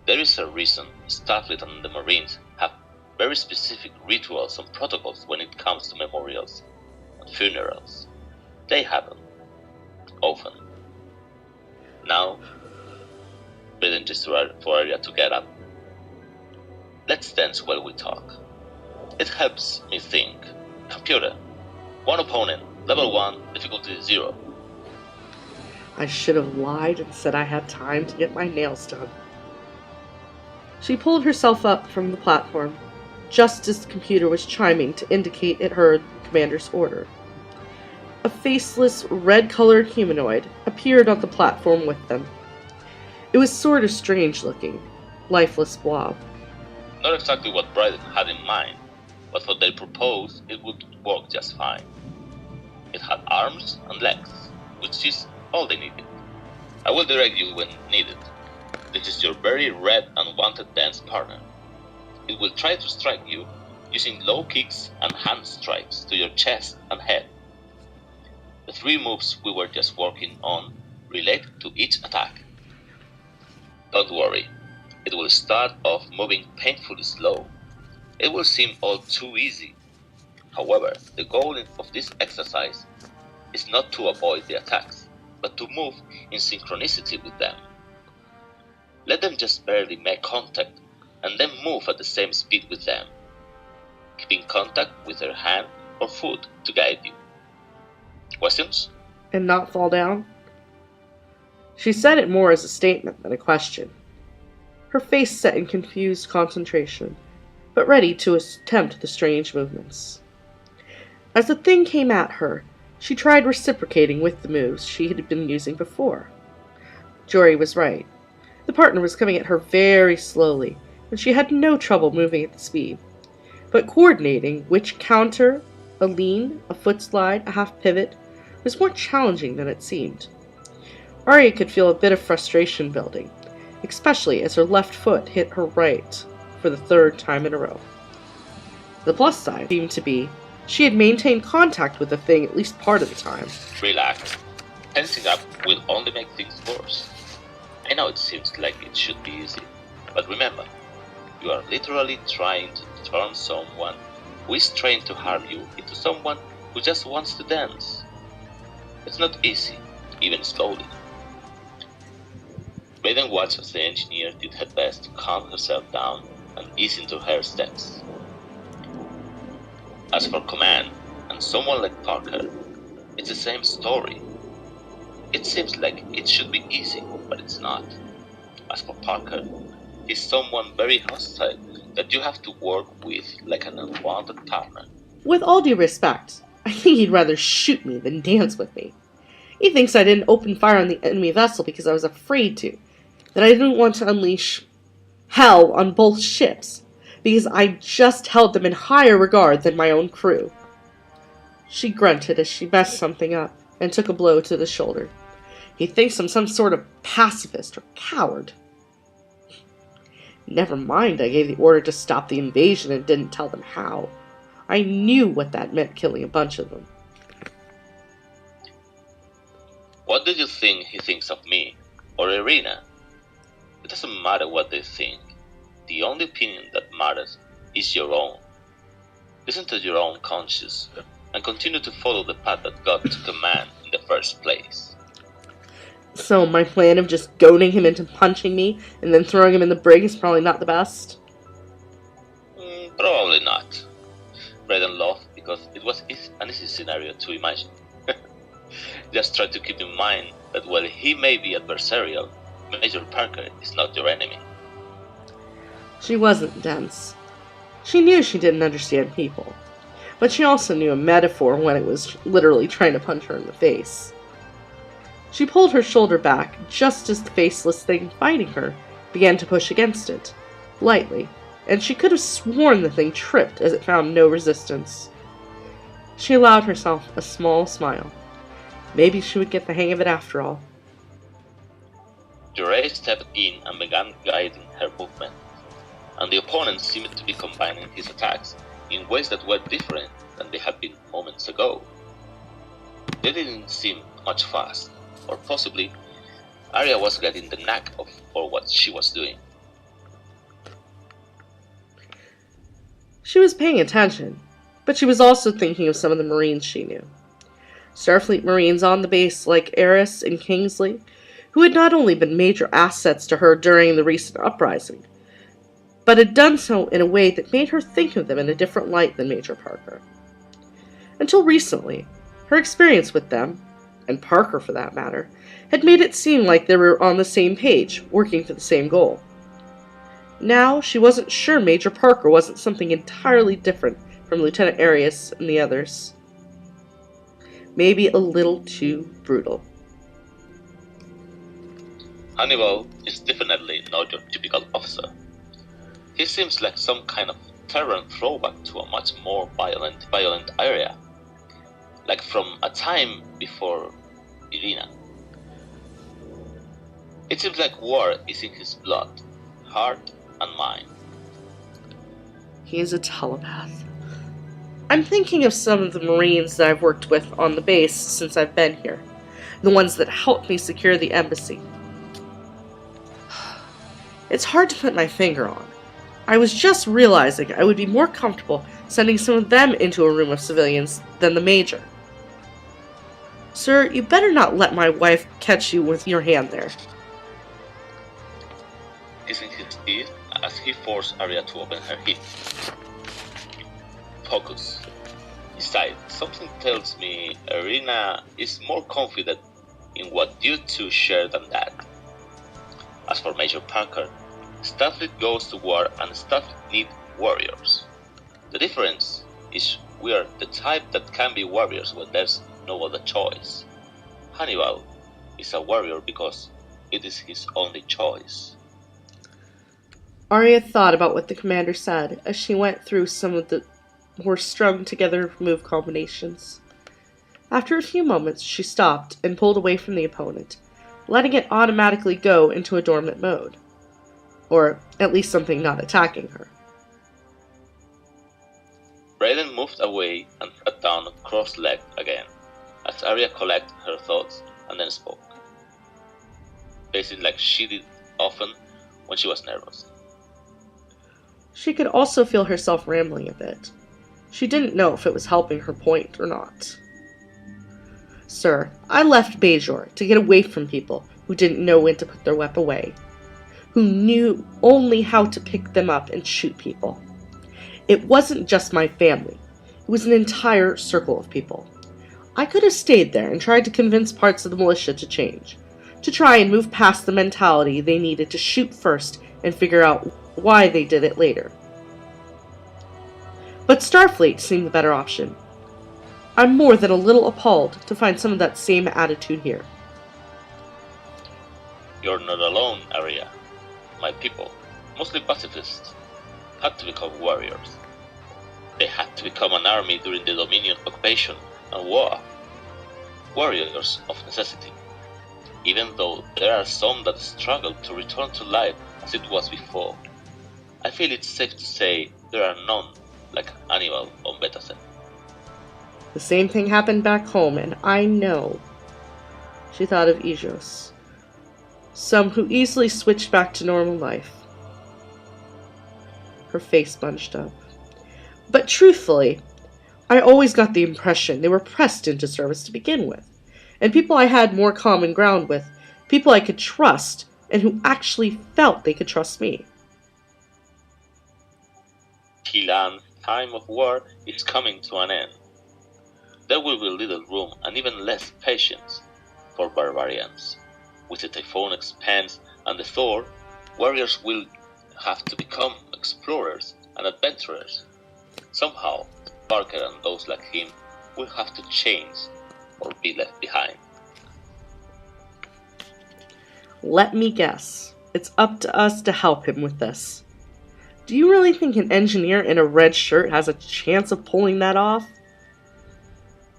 There is a reason Starfleet and the Marines have very specific rituals and protocols when it comes to memorials and funerals. They happen. Often. Now, Brayden gestured for Aria to get up. Let's dance while we talk. It helps me think. Computer, one opponent, level 1, difficulty 0. I should have lied and said I had time to get my nails done. She pulled herself up from the platform, just as the computer was chiming to indicate it heard the commander's order. A faceless, red-colored humanoid appeared on the platform with them. It was sort of strange-looking, lifeless blob. Not exactly what Brayden had in mind, but what they proposed, it would work just fine. It had arms and legs, which is all they needed. I will direct you when needed. This is your very red and wanted dance partner. It will try to strike you using low kicks and hand strikes to your chest and head. The 3 moves we were just working on relate to each attack. Don't worry, it will start off moving painfully slow. It will seem all too easy. However, the goal of this exercise is not to avoid the attacks, but to move in synchronicity with them. Let them just barely make contact, and then move at the same speed with them, keeping contact with their hand or foot to guide you. Questions? And not fall down? She said it more as a statement than a question. Her face set in confused concentration, but ready to attempt the strange movements. As the thing came at her, she tried reciprocating with the moves she had been using before. Jorey was right. The partner was coming at her very slowly, and she had no trouble moving at the speed. But coordinating which counter, a lean, a foot slide, a half pivot, was more challenging than it seemed. Aria could feel a bit of frustration building, especially as her left foot hit her right for the third time in a row. The plus side seemed to be she had maintained contact with the thing at least part of the time. Relax. Tensing up will only make things worse. I know it seems like it should be easy, but remember, you are literally trying to turn someone who is trained to harm you into someone who just wants to dance. It's not easy, even slowly. Brayden watched as the engineer did her best to calm herself down and ease into her steps. As for Command, and someone like Parker, it's the same story. It seems like it should be easy, but it's not. As for Parker, he's someone very hostile that you have to work with like an unwanted partner. With all due respect, I think he'd rather shoot me than dance with me. He thinks I didn't open fire on the enemy vessel because I was afraid to, that I didn't want to unleash hell on both ships, because I just held them in higher regard than my own crew. She grunted as she messed something up and took a blow to the shoulder. He thinks I'm some sort of pacifist or coward. Never mind, I gave the order to stop the invasion and didn't tell them how. I knew what that meant, killing a bunch of them. What do you think he thinks of me, or Irina? It doesn't matter what they think. The only opinion that matters is your own. Listen to your own conscience, and continue to follow the path that got to Command in the first place. So my plan of just goading him into punching me and then throwing him in the brig is probably not the best? Probably not. Brayden laughed because it was an easy scenario to imagine. Just try to keep in mind that while he may be adversarial, Major Parker is not your enemy. She wasn't dense. She knew she didn't understand people, but she also knew a metaphor when it was literally trying to punch her in the face. She pulled her shoulder back just as the faceless thing fighting her began to push against it, lightly, and she could have sworn the thing tripped as it found no resistance. She allowed herself a small smile. Maybe she would get the hang of it after all. Jorey stepped in and began guiding her movement, and the opponent seemed to be combining his attacks in ways that were different than they had been moments ago. They didn't seem much fast, or possibly Aria was getting the knack for what she was doing. She was paying attention, but she was also thinking of some of the Marines she knew. Starfleet Marines on the base like Eris and Kingsley, who had not only been major assets to her during the recent uprising, but had done so in a way that made her think of them in a different light than Major Parker. Until recently, her experience with them, and Parker for that matter, had made it seem like they were on the same page, working for the same goal. Now, she wasn't sure Major Parker wasn't something entirely different from Lieutenant Arias and the others. Maybe a little too brutal. Hannibal is definitely not your typical officer. He seems like some kind of Terran throwback to a much more violent area, like from a time before Irina. It seems like war is in his blood, heart, and mind. He is a telepath. I'm thinking of some of the Marines that I've worked with on the base since I've been here, the ones that helped me secure the embassy. It's hard to put my finger on. I was just realizing I would be more comfortable sending some of them into a room of civilians than the Major. Sir, you better not let my wife catch you with your hand there. Kissing his teeth as he forced Aria to open her hip. Focus. Besides, something tells me Irina is more confident in what you two share than that. As for Major Parker, Starfleet goes to war and Starfleet need warriors. The difference is we are the type that can be warriors when there's no other choice. Hannibal is a warrior because it is his only choice. Aria thought about what the commander said as she went through some of the more strung together move combinations. After a few moments, she stopped and pulled away from the opponent, letting it automatically go into a dormant mode. Or at least something not attacking her. Brayden moved away and sat down cross-legged again, as Aria collected her thoughts and then spoke, pacing like she did often when she was nervous. She could also feel herself rambling a bit. She didn't know if it was helping her point or not. Sir, I left Bajor to get away from people who didn't know when to put their weapon away, who knew only how to pick them up and shoot people. It wasn't just my family. It was an entire circle of people. I could have stayed there and tried to convince parts of the militia to change, to try and move past the mentality they needed to shoot first and figure out why they did it later. But Starfleet seemed the better option. I'm more than a little appalled to find some of that same attitude here. You're not alone, Aria. My people, mostly pacifists, had to become warriors. They had to become an army during the Dominion occupation and war. Warriors of necessity. Even though there are some that struggle to return to life as it was before, I feel it's safe to say there are none like Hannibal on Betaset. The same thing happened back home, and I know. She thought of Ijos. Some who easily switched back to normal life. Her face bunched up. But truthfully, I always got the impression they were pressed into service to begin with, and people I had more common ground with, people I could trust, and who actually felt they could trust me. Kilan's time of war is coming to an end. There will be little room and even less patience for barbarians. With the Typhoon expands and the Thor, warriors will have to become explorers and adventurers. Somehow, Parker and those like him will have to change or be left behind. Let me guess. It's up to us to help him with this. Do you really think an engineer in a red shirt has a chance of pulling that off?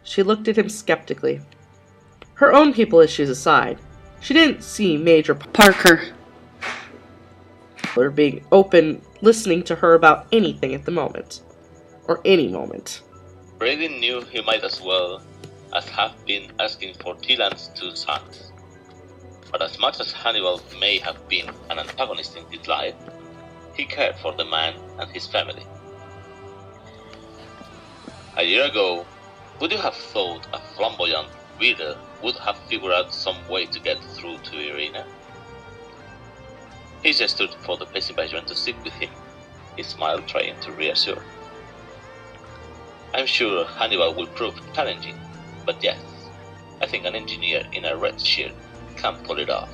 She looked at him skeptically. Her own people issues aside, she didn't see Major Parker being open, listening to her about anything at the moment. Or any moment. Brayden knew he might as well as have been asking for Tilan's 2 sons. But as much as Hannibal may have been an antagonist in his life, he cared for the man and his family. A year ago, would you have thought a flamboyant reader would have figured out some way to get through to Irina? He gestured for the pacing Benjamin to sit with him, his smile trying to reassure. I'm sure Hannibal will prove challenging, but yes, I think an engineer in a red shirt can pull it off.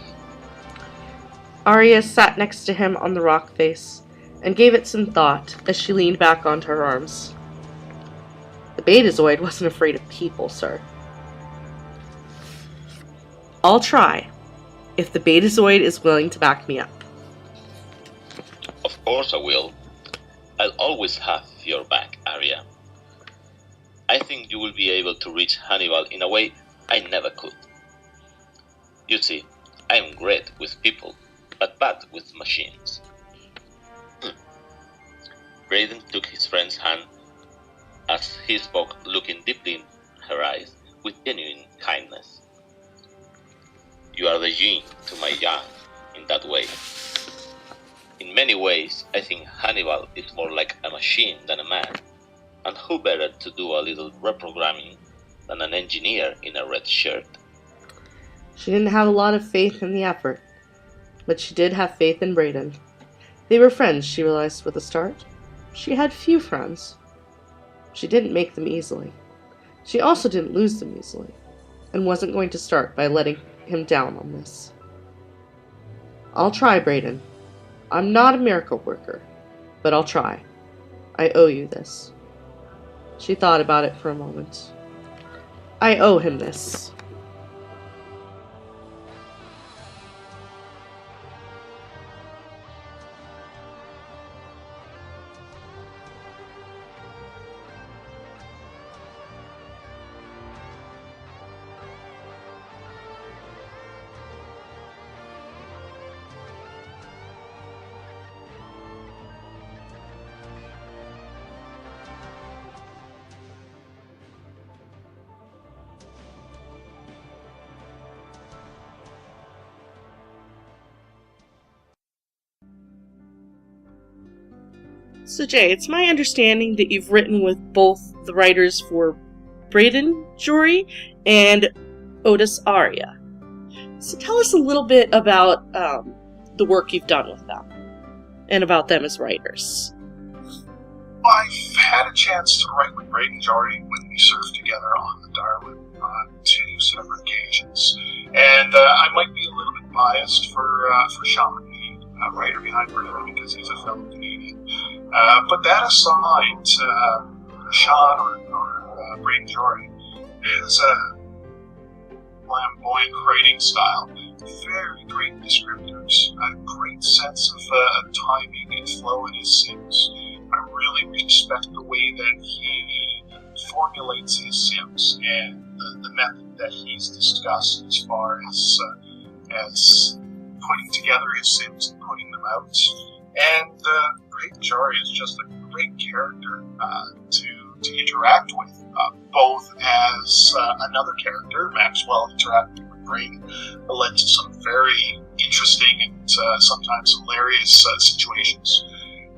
Aria sat next to him on the rock face and gave it some thought as she leaned back onto her arms. The Betazoid wasn't afraid of people, sir. I'll try, if the Betazoid is willing to back me up. Of course I will. I'll always have your back, Aria. I think you will be able to reach Hannibal in a way I never could. You see, I'm great with people, but bad with machines. Brayden took his friend's hand as he spoke, looking deeply in her eyes with genuine kindness. You are the yin to my yang in that way. In many ways, I think Hannibal is more like a machine than a man, and who better to do a little reprogramming than an engineer in a red shirt. She didn't have a lot of faith in the effort, but she did have faith in Brayden. They were friends, she realized with the start. She had few friends. She didn't make them easily. She also didn't lose them easily, and wasn't going to start by letting him down on this. I'll try, Brayden. I'm not a miracle worker, but I'll try. I owe you this. She thought about it for a moment. I owe him this. So Jay, it's my understanding that you've written with both the writers for Brayden, Jorey, and Oddas, Aria. So tell us a little bit about the work you've done with them, and about them as writers. I've had a chance to write with Brayden and Jorey when we served together on the Darwin on 2 separate occasions. And I might be a little bit biased for Sean, the writer behind Brayden, because he's a fellow Canadian. But that aside, Sean or Brayden Jorey has a flamboyant writing style, very great descriptors, a great sense of timing and flow in his sims. I really respect the way that he formulates his sims and the method that he's discussed as far as putting together his sims and putting them out. And Brayden Jorey is just a great character to interact with, both as another character, Maxwell, interacting with Brayden, led to some very interesting and sometimes hilarious situations.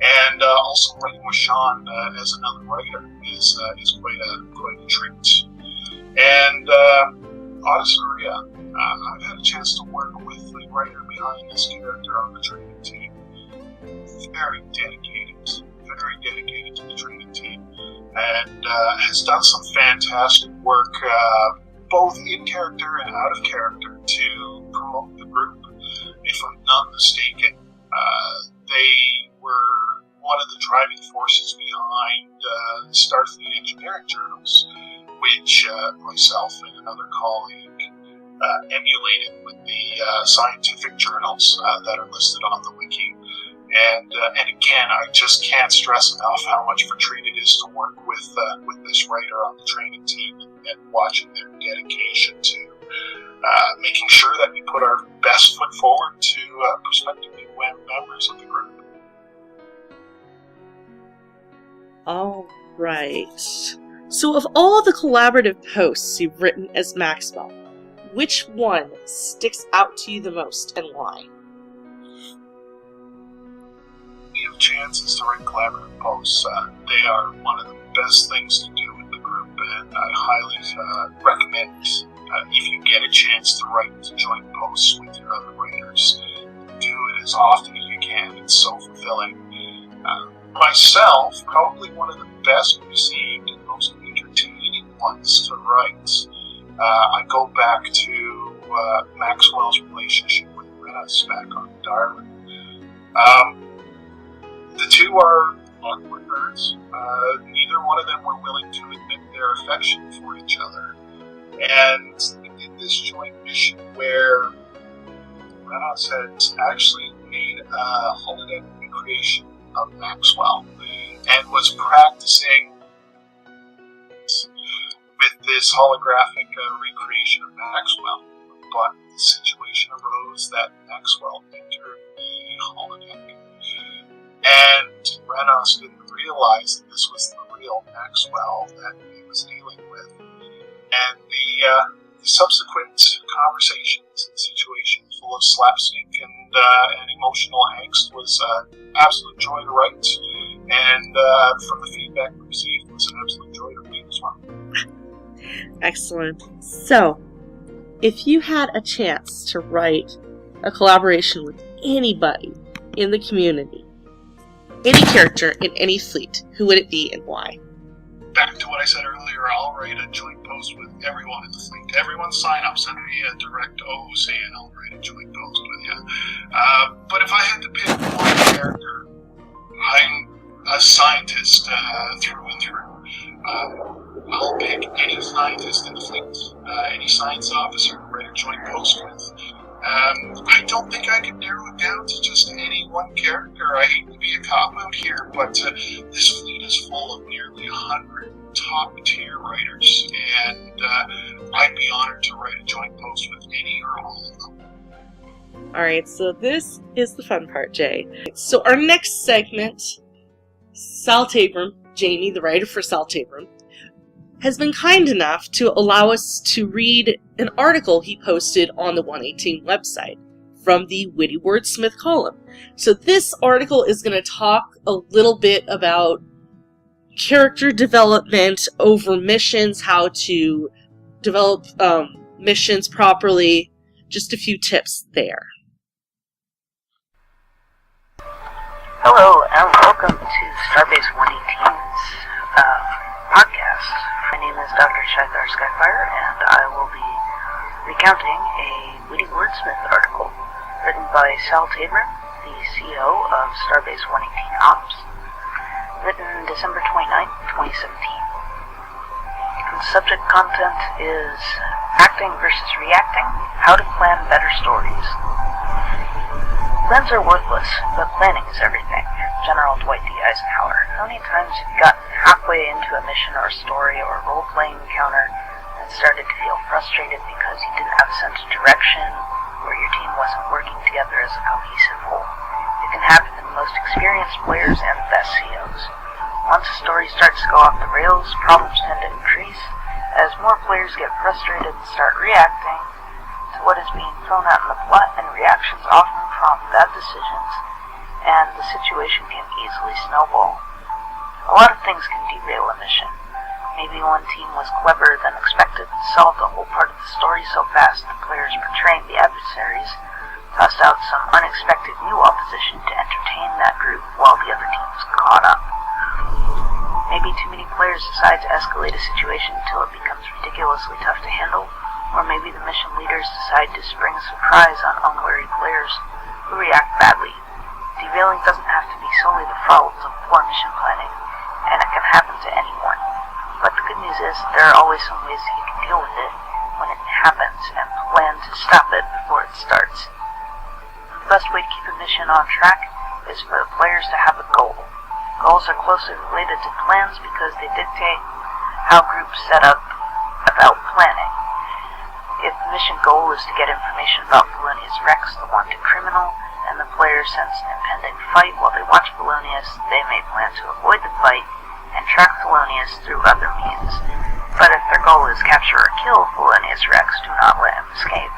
And also writing with Sean as another writer is quite a treat. And Oddas, Aria, I've had a chance to work with the writer behind this character on the training team. Very dedicated to the training team, and has done some fantastic work, both in character and out of character, to promote the group. If I'm not mistaken, they were one of the driving forces behind Starfleet engineering journals, which myself and another colleague emulated with the scientific journals that are listed on the wiki. And again, I just can't stress enough how much of a treat it is to work with this writer on the training team, and watching their dedication to making sure that we put our best foot forward to prospective new members of the group. All right. So of all the collaborative posts you've written as Maxwell, which one sticks out to you the most, and why? Have chances to write collaborative posts. They are one of the best things to do with the group, and I highly recommend, if you get a chance to write joint posts with your other writers, do it as often as you can. It's so fulfilling. Myself, probably one of the best received and most entertaining ones to write. I go back to Maxwell's relationship with Oddas back on Darwin. The two are awkward birds. Neither one of them were willing to admit their affection for each other. And we did this joint mission where Oddas had actually made a holodeck recreation of Maxwell and was practicing with this holographic recreation of Maxwell. But the situation arose that Maxwell entered the holodeck. And Oddas didn't realize that this was the real Maxwell that he was dealing with. And the subsequent conversations and situations full of slapstick and emotional angst was an absolute joy to write. And from the feedback we received, it was an absolute joy to read as well. Excellent. So, if you had a chance to write a collaboration with anybody in the community, any character in any fleet, who would it be and why? Back to what I said earlier, I'll write a joint post with everyone in the fleet. Everyone sign up, send me a direct OC, and I'll write a joint post with you. But if I had to pick one character, I'm a scientist through and through. I'll pick any scientist in the fleet, any science officer to write a joint post with. I don't think I can narrow it down to just any one character. I hate to be a cop-out here, but this fleet is full of nearly 100 top-tier writers, and I'd be honored to write a joint post with any or all of them. Alright, so this is the fun part, Jay. So our next segment, Sal Tabram, Jamie, the writer for Sal Tabram, has been kind enough to allow us to read an article he posted on the 118 website from the Witty Wordsmith column. So this article is going to talk a little bit about character development over missions, how to develop missions properly, just a few tips there. Hello, and welcome to StarBase 118's podcast. My name is Dr. Shathar Skyfire, and I will be recounting a Witty Wordsmith article written by Sal Tabram, the CEO of StarBase 118 Ops, written December 29, 2017. The subject content is acting versus reacting, how to plan better stories. Plans are worthless, but planning is everything. General Dwight D. Eisenhower. How many times have you gotten halfway into a mission or a story or a role-playing encounter and started to feel frustrated because you didn't have a sense of direction or your team wasn't working together as a cohesive whole? It can happen to the most experienced players and the best CEOs. Once a story starts to go off the rails, problems tend to increase as more players get frustrated and start reacting to what is being thrown out in the plot, and reactions often prompt bad decisions, and the situation can easily snowball. A lot of things can derail a mission. Maybe one team was cleverer than expected and solved a whole part of the story so fast the players portraying the adversaries tossed out some unexpected new opposition to entertain that group while the other teams caught up. Maybe too many players decide to escalate a situation until it becomes ridiculously tough to handle, or maybe the mission leaders decide to spring a surprise on unwary players who react badly. Derailing doesn't have to be solely the fault of poor mission planning, and it can happen to anyone. But the good news is there are always some ways that you can deal with it when it happens and plan to stop it before it starts. The best way to keep a mission on track is for the players to have a goal. Goals are closely related to plans because they dictate how groups set up about planning. If the mission goal is to get information about Polonius Rex, the wanted criminal, and the player sense an impending fight while they watch Polonius, they may plan to avoid the fight and track Polonius through other means. But if their goal is capture or kill Polonius Rex, do not let him escape.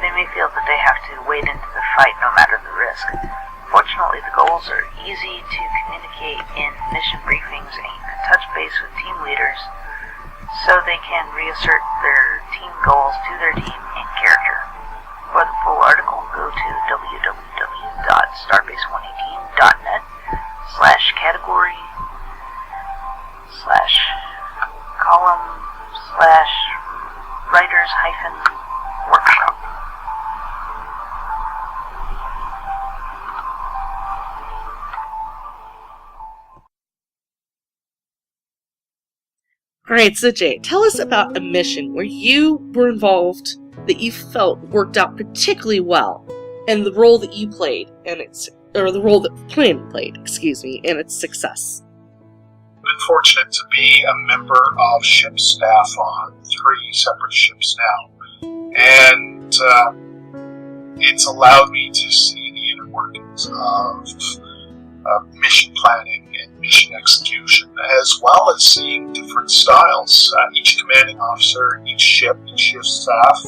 They may feel that they have to wade into the fight no matter the risk. Fortunately, the goals are easy to communicate in mission briefings, and you can touch base with team leaders so they can reassert their team goals to their team in character. For the full article, go to www.starbase118.net/category/writers-workshop. Alright, so Jay, tell us about a mission where you were involved that you felt worked out particularly well, and the role that you played, and the role that Plan played, and its success. I've been fortunate to be a member of ship staff on 3 separate ships now, and it's allowed me to see the inner workings of mission planning and mission execution, as well as seeing different styles. Each commanding officer, each ship staff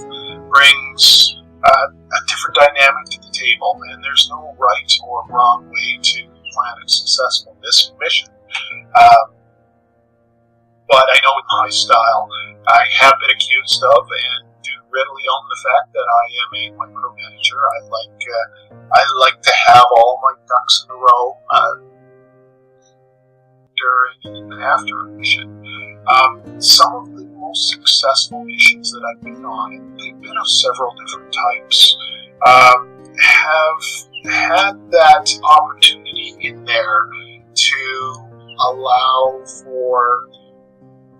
brings a different dynamic to the table, and there's no right or wrong way to plan it successful. This mission but I know in high style I have been accused of and do readily own the fact that I am a micromanager. I like to have all my ducks in a row during and after a mission. Some of the most successful missions that I've been on, and they've been of several different types, have had that opportunity in there to allow for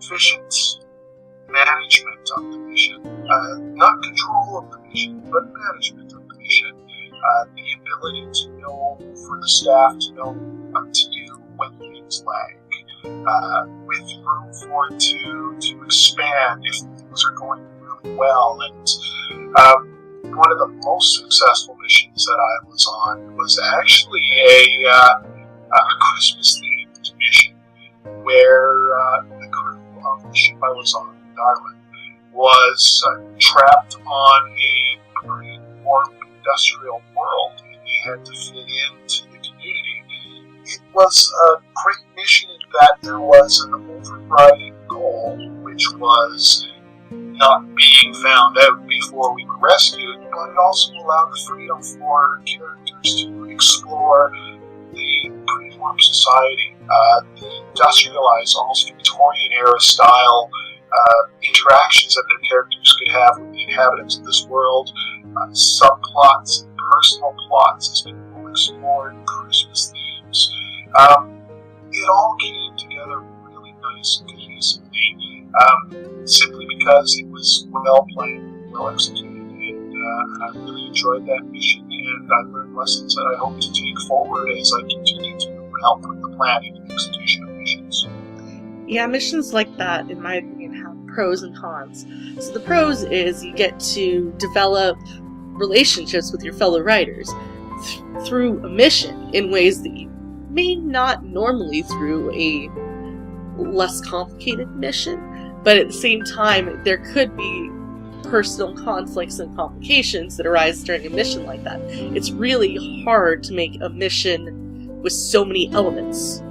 efficient management of the mission. Not control of the mission, but management of the mission. The ability to know, for the staff to know what to do when things lag. With room for it to expand if things are going really well. And one of the most successful missions that I was on was actually a Christmas-themed mission where the crew of the ship I was on, Darwin, was trapped on a pretty warm industrial world, and they had to fit into the community. It was a great mission in that there was an overriding goal, which was not being found out before we were rescued, but it also allowed freedom for characters to explore the pre-warm society, the industrialized, almost Victorian-era style interactions that their characters could have with the inhabitants of this world, subplots and personal plots as people explored Christmas themes. It all came together really nice and cohesively, simply because it was well planned, well executed, and I really enjoyed that mission, and I learned lessons that I hope to take forward as I continue to help with the planning and execution of missions. Yeah, missions like that, in my opinion, have pros and cons. So the pros is you get to develop relationships with your fellow writers through a mission in ways that you may not normally through a less complicated mission, but at the same time, there could be personal conflicts and complications that arise during a mission like that. It's really hard to make a mission with so many elements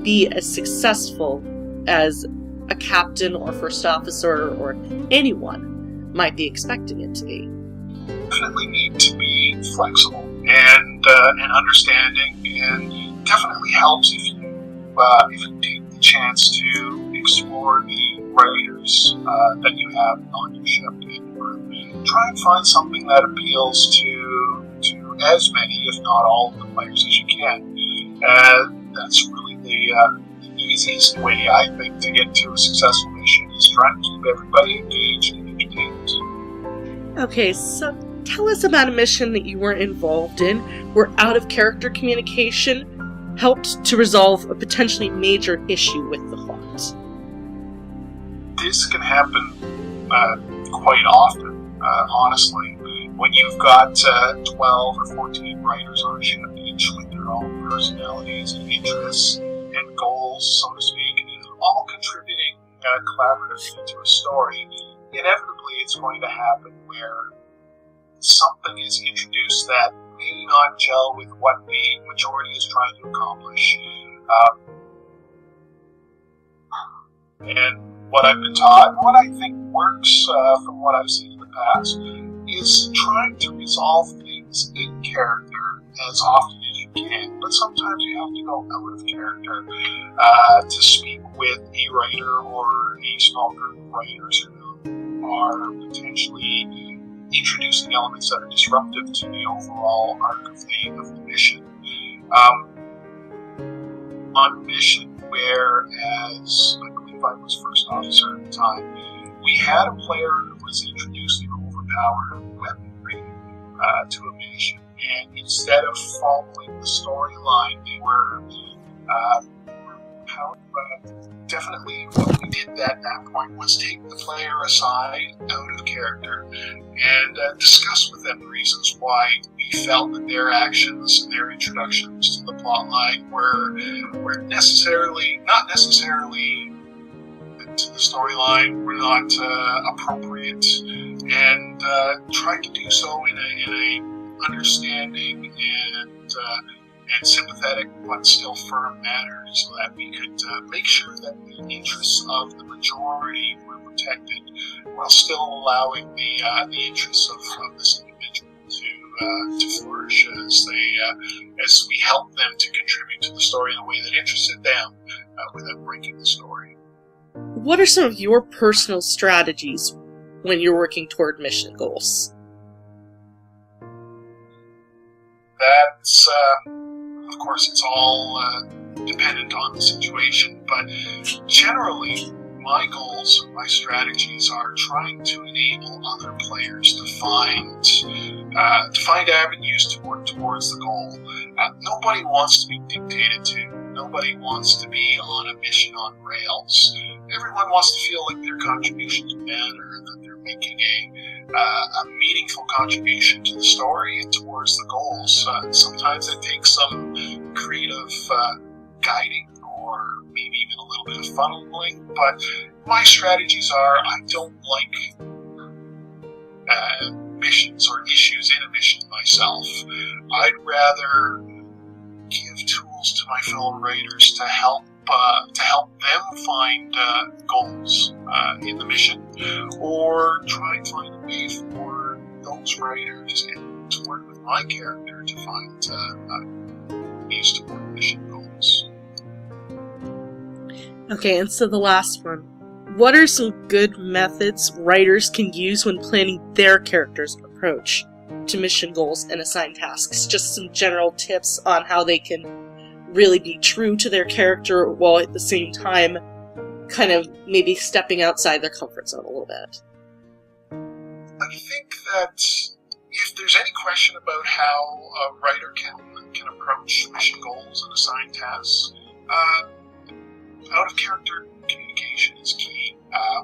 be as successful as a captain or first officer or anyone might be expecting it to be. Definitely need to be flexible and understanding, and definitely helps if you take the chance to explore the writers that you have on your ship and your crew. Try and find something that appeals to as many, if not all, of the players as you can. That's really the easiest way, I think, to get to a successful mission, is trying to keep everybody engaged and entertained. Okay, so tell us about a mission that you were involved in where out-of-character communication helped to resolve a potentially major issue with the plot. This can happen quite often, honestly. When you've got 12 or 14 writers on a ship, each with their own personalities and interests and goals, so to speak, all contributing collaboratively to a story, inevitably it's going to happen where something is introduced that may not gel with what the majority is trying to accomplish. And what I've been taught, and what I think works from what I've seen in the past, is trying to resolve things in character as often as you can. But sometimes you have to go out of character to speak with a writer or a small group of writers who are potentially introducing elements that are disruptive to the overall arc of the mission. On a mission where, as I believe I was first officer at the time, we had a player who was introducing overpowered weaponry to a mission, and instead of following the storyline, they were definitely what we did at that point was take the player aside, out of character, and discuss with them the reasons why we felt that their actions and their introductions to the plotline were not necessarily to the storyline, were not appropriate, and tried to do so in a understanding and sympathetic but still firm manner, so that we could make sure that the interests of the majority were protected, while still allowing the interests of this individual to flourish as we help them to contribute to the story in a way that interested them without breaking the story. What are some of your personal strategies when you're working toward mission goals? That's, of course, it's all dependent on the situation, but generally, my goals, my strategies are trying to enable other players to find avenues to work towards the goal. Nobody wants to be dictated to. Nobody wants to be on a mission on rails. Everyone wants to feel like their contributions matter, that they're making a meaningful contribution to the story and towards the goals. Sometimes it takes some creative guiding, or maybe even a little bit of funneling, but my strategies are, I don't like missions or issues in a mission myself. I'd rather give tools to my fellow writers to help them find goals in the mission, or try and find a way for those writers and to work with my character to find ways to work mission goals. Okay, and so the last one. What are some good methods writers can use when planning their character's approach to mission goals and assigned tasks? Just some general tips on how they can really be true to their character while at the same time kind of maybe stepping outside their comfort zone a little bit. I think that if there's any question about how a writer can approach mission goals and assigned tasks, out-of-character communication is key,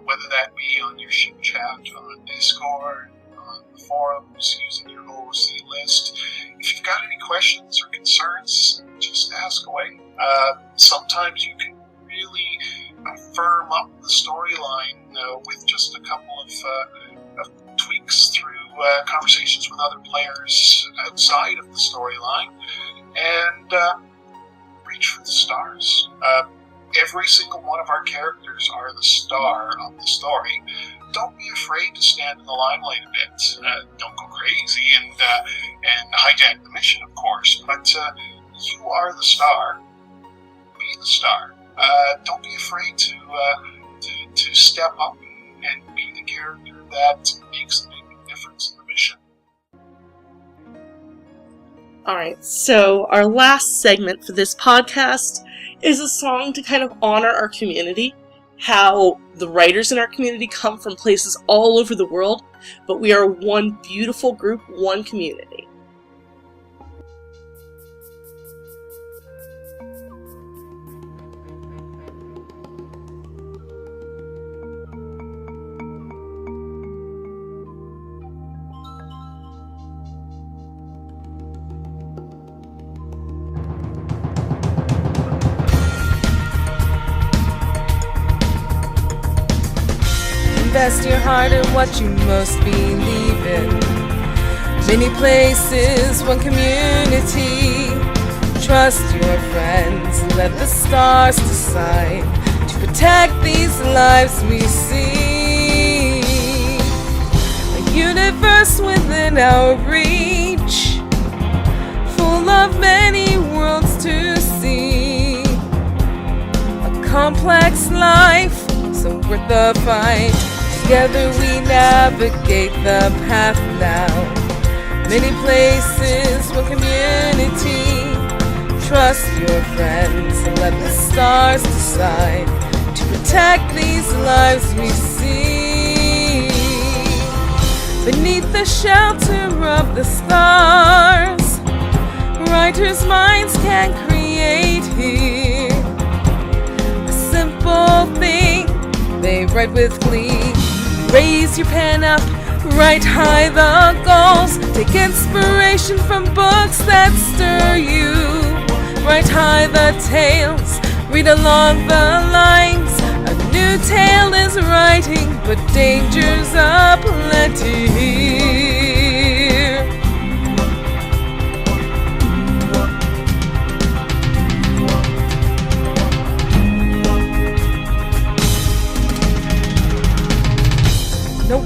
whether that be on your ship chat, on Discord, on the forums, using your OC list. If you've got any questions or concerns, just ask away. Sometimes you can really firm up the storyline with just a couple of tweaks through conversations with other players outside of the storyline, and reach for the stars. Every single one of our characters are the star of the story. Don't be afraid to stand in the limelight a bit. Don't go crazy and hijack the mission, of course, but you are the star. Be the star. Don't be afraid to step up and be the character that makes the big difference in the mission. Alright, so our last segment for this podcast is a song to kind of honor our community, how the writers in our community come from places all over the world, but we are one beautiful group, one community. Invest your heart in what you most believe in. Many places, one community. Trust your friends, let the stars decide to protect these lives we see. A universe within our reach, full of many worlds to see. A complex life, so worth the fight. Together we navigate the path now. Many places, one community. Trust your friends and let the stars decide to protect these lives we see. Beneath the shelter of the stars, writers' minds can create here. A simple thing they write with glee. Raise your pen up, write high the goals. Take inspiration from books that stir you. Write high the tales, read along the lines. A new tale is writing, but dangers aplenty here.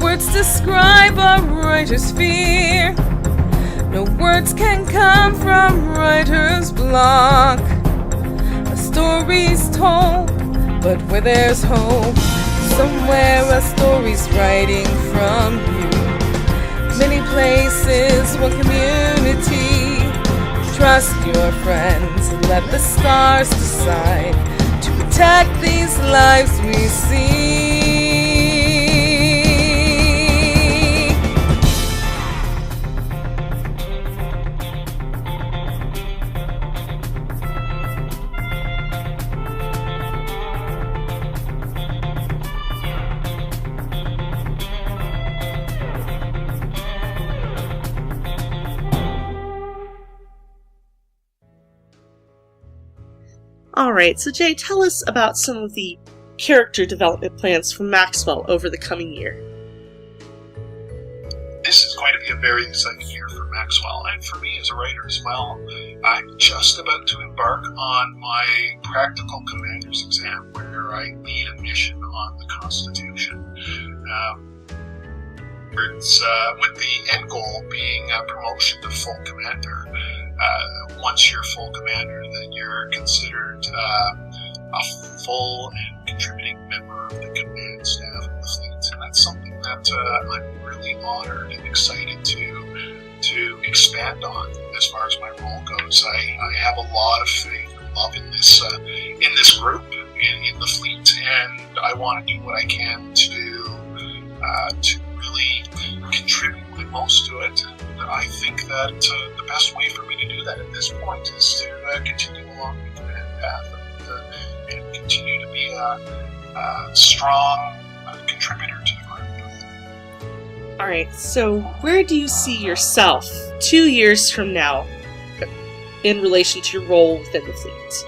words describe a writer's fear. No words can come from writer's block. A story's told, but where there's hope, somewhere a story's writing from you. Many places, one community. Trust your friends, let the stars decide to protect these lives we see. Alright, so Jay, tell us about some of the character development plans for Maxwell over the coming year. This is going to be a very exciting year for Maxwell, and for me as a writer as well. I'm just about to embark on my practical commander's exam, where I lead a mission on the Constitution. With the end goal being a promotion to full commander. Once you're full commander, then you're considered a full and contributing member of the command staff of the fleet, and that's something that I'm really honored and excited to expand on as far as my role goes. I have a lot of faith and love in this group, in the fleet, and I want to do what I can to really contribute the most to it. And I think that the best way for me to do that at this point is to continue along the command path and continue to be a strong contributor to the group. Alright, so where do you see yourself 2 years from now in relation to your role within the fleet?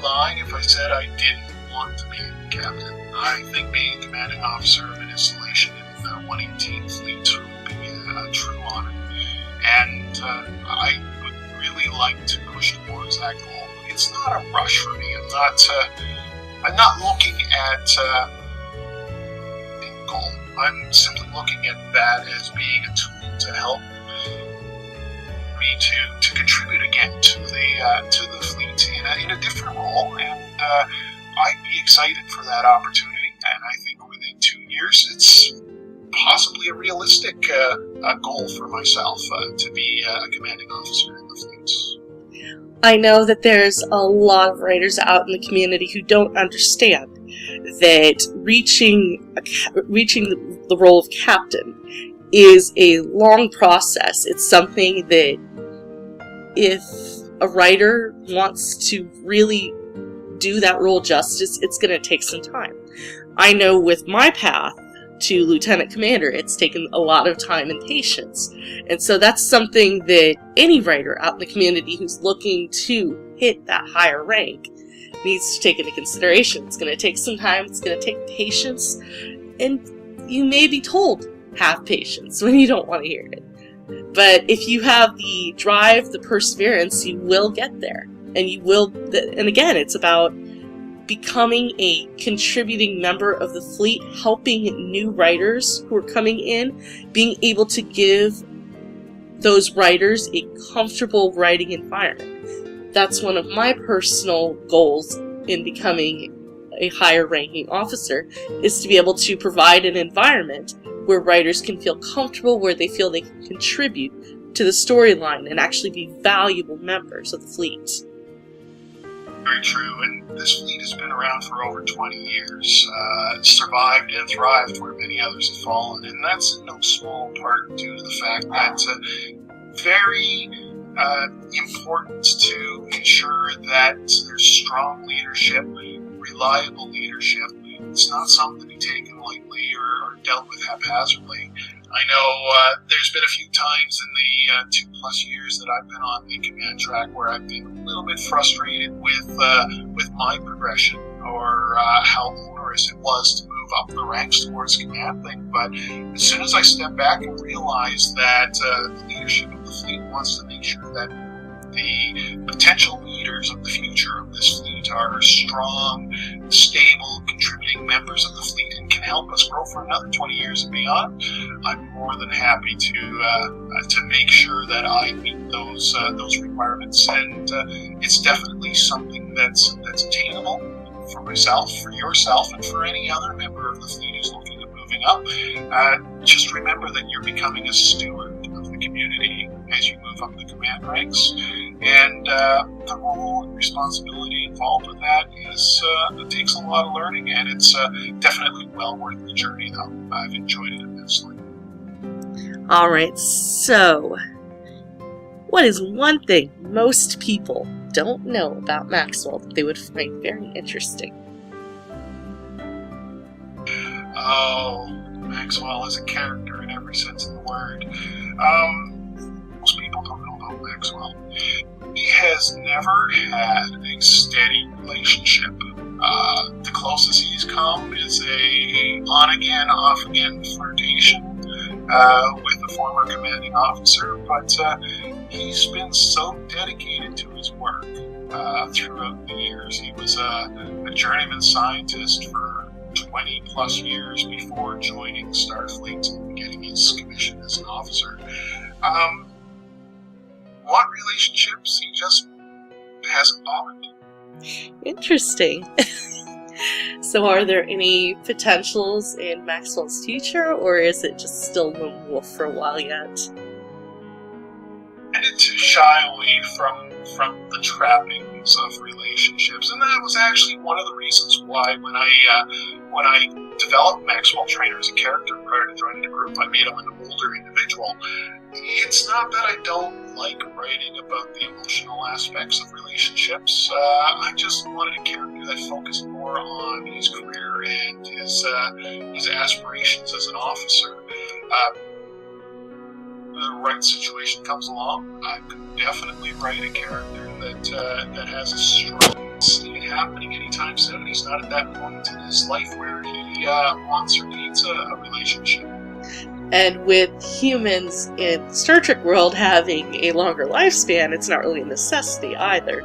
Lying if I said I didn't want to be a captain. I think being a commanding officer of an installation in the 118 fleet would be a true honor, and I would really like to push towards that goal. It's not a rush for me. I'm not looking at the goal. I'm simply looking at that as being a tool to help me to contribute again to the fleet in a different role, and I'd be excited for that opportunity. And I think within 2 years, it's possibly a realistic goal for myself to be a commanding officer in the fleet. I know that there's a lot of writers out in the community who don't understand that reaching the role of captain is a long process. It's something that if a writer wants to really do that role justice, it's going to take some time. I know with my path to Lieutenant Commander, it's taken a lot of time and patience. And so that's something that any writer out in the community who's looking to hit that higher rank needs to take into consideration. It's going to take some time, it's going to take patience, and you may be told, have patience, when you don't want to hear it. But if you have the drive, the perseverance, you will get there. And you will, and again, it's about becoming a contributing member of the fleet, helping new writers who are coming in, being able to give those writers a comfortable writing environment. That's one of my personal goals in becoming a higher ranking officer, is to be able to provide an environment where writers can feel comfortable, where they feel they can contribute to the storyline and actually be valuable members of the fleet. Very true, and this fleet has been around for over 20 years, survived and thrived where many others have fallen, and that's in no small part due to the fact that very important to ensure that there's strong leadership, reliable leadership. It's not something to be taken lightly or dealt with haphazardly. I know there's been a few times in the 2+ years that I've been on the command track where I've been a little bit frustrated with my progression or how onerous it was to move up the ranks towards commanding. But as soon as I step back and realize that the leadership of the fleet wants to make sure that the potential leaders of the future of this fleet are strong, stable, contributing members of the fleet and can can help us grow for another 20 years and beyond, I'm more than happy to make sure that I meet those requirements. And it's definitely something that's attainable for myself, for yourself, and for any other member of the fleet who's looking at moving up. Just remember that you're becoming a steward of the community as you move up the command ranks, and the role and responsibility involved with that it takes a lot of learning, and it's definitely well worth the journey, though. I've enjoyed it immensely. Alright, so what is one thing most people don't know about Maxwell that they would find very interesting? Oh, Maxwell is a character in every sense of the word. Most people don't know about Maxwell. He has never had a steady relationship. The closest he's come is a on-again, off-again flirtation with a former commanding officer, but he's been so dedicated to his work throughout the years. He was a journeyman scientist for 20 plus years before joining Starfleet and getting his commission as an officer. What relationships he just hasn't bothered. Interesting. So are there any potentials in Maxwell's future, or is it just still lone wolf for a while yet? I tended to shy away from the trappings of relationships, and that was actually one of the reasons why when I developed Maxwell Traenor as a character prior to joining the group, I made him an older individual. It's not that I don't like writing about the emotional aspects of relationships. I just wanted a character that focused more on his career and his aspirations as an officer. The right situation comes along, I could definitely write a character that has a strong scene happening anytime soon. He's not at that point in his life where he wants or needs a relationship. And with humans in the Star Trek world having a longer lifespan, it's not really a necessity either.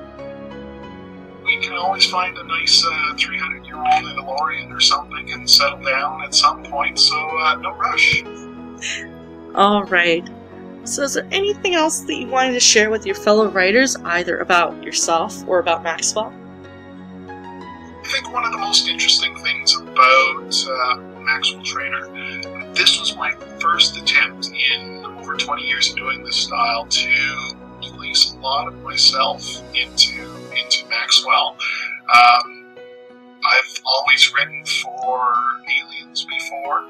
We can always find a nice 300-year-old in a DeLorean or something and settle down at some point, so no rush. Alright. So is there anything else that you wanted to share with your fellow writers, either about yourself or about Maxwell? I think one of the most interesting things about Maxwell Traenor, this was my first attempt in over 20 years of doing this style to place a lot of myself into Maxwell. I've always written for aliens before,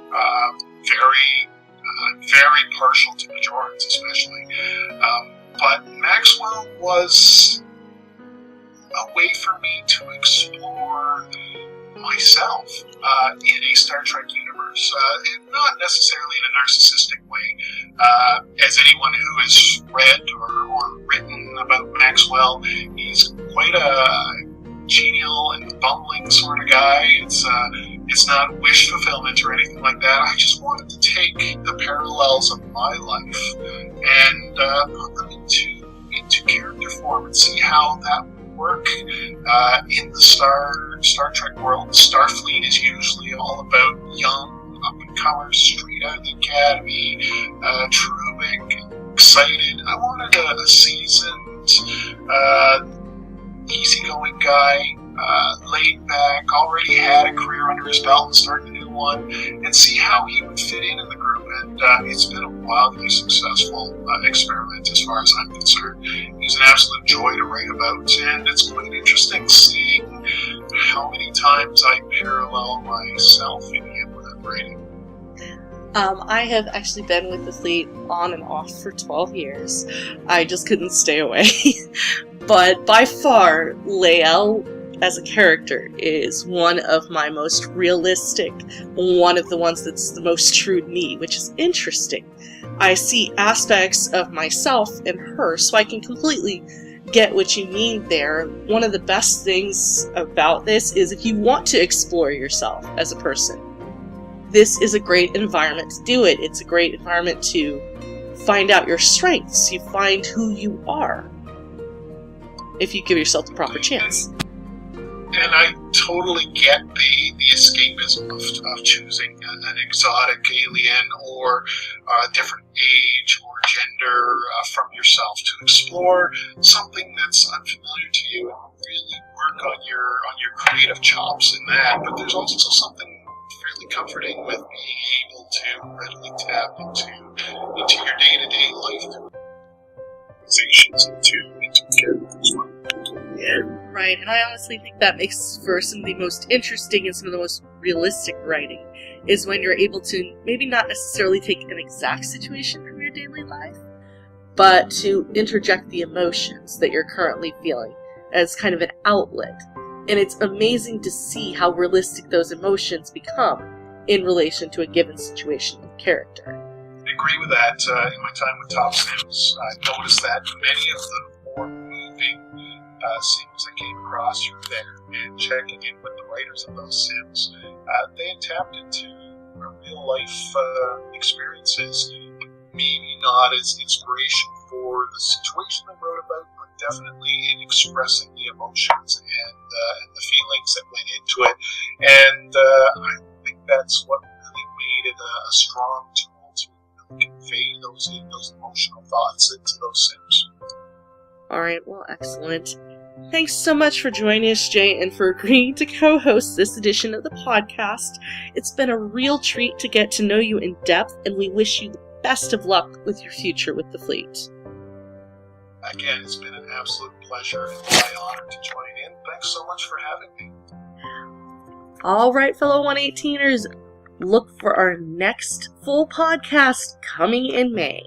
very partial to Bajorans especially, but Maxwell was a way for me to explore myself in a Star Trek universe, not necessarily in a narcissistic way. As anyone who has read or written about Maxwell, he's quite a genial and bumbling sort of guy. It's not wish fulfillment or anything like that. I just wanted to take the parallels of my life and put them into character form and see how that would work in the Star Trek world. Starfleet is usually all about young up-and-comers straight out of the academy, cherubic, excited. I wanted a seasoned, easygoing guy, laid back, already had a career under his belt and started a new one, and see how he would fit in the group. And it's been a wildly successful experiment as far as I'm concerned. He's an absolute joy to write about, and it's quite interesting seeing how many times I parallel myself in him when I'm writing. I have actually been with the fleet on and off for 12 years. I just couldn't stay away. But by far, Lael as a character is one of my most realistic, one of the ones that's the most true to me, which is interesting. I see aspects of myself in her, so I can completely get what you mean there. One of the best things about this is if you want to explore yourself as a person, this is a great environment to do it. It's a great environment to find out your strengths. You find who you are if you give yourself the proper chance. And And I totally get the escapism of choosing an exotic alien or a different age or gender from yourself to explore something that's unfamiliar to you and really work on your creative chops in that. But there's also something fairly comforting with being able to readily tap into your day-to-day life through organizations and into characters as well. Right, and I honestly think that makes for some of the most interesting and some of the most realistic writing, is when you're able to maybe not necessarily take an exact situation from your daily life, but to interject the emotions that you're currently feeling as kind of an outlet. And it's amazing to see how realistic those emotions become in relation to a given situation and character. I agree with that. In my time with Top Sims, I noticed that many of the more moving Sims I came across through there and checking in with the writers of those Sims, they had tapped into real life experiences, maybe not as inspiration for the situation I wrote about, but definitely in expressing the emotions and the feelings that went into it. And I think that's what really made it a strong tool to really convey those emotional thoughts into those Sims. Alright, well, excellent. Thanks so much for joining us, Jay, and for agreeing to co-host this edition of the podcast. It's been a real treat to get to know you in depth, and we wish you the best of luck with your future with the fleet. Again, it's been an absolute pleasure and my honor to join in. Thanks so much for having me. Alright, fellow 118ers, look for our next full podcast coming in May.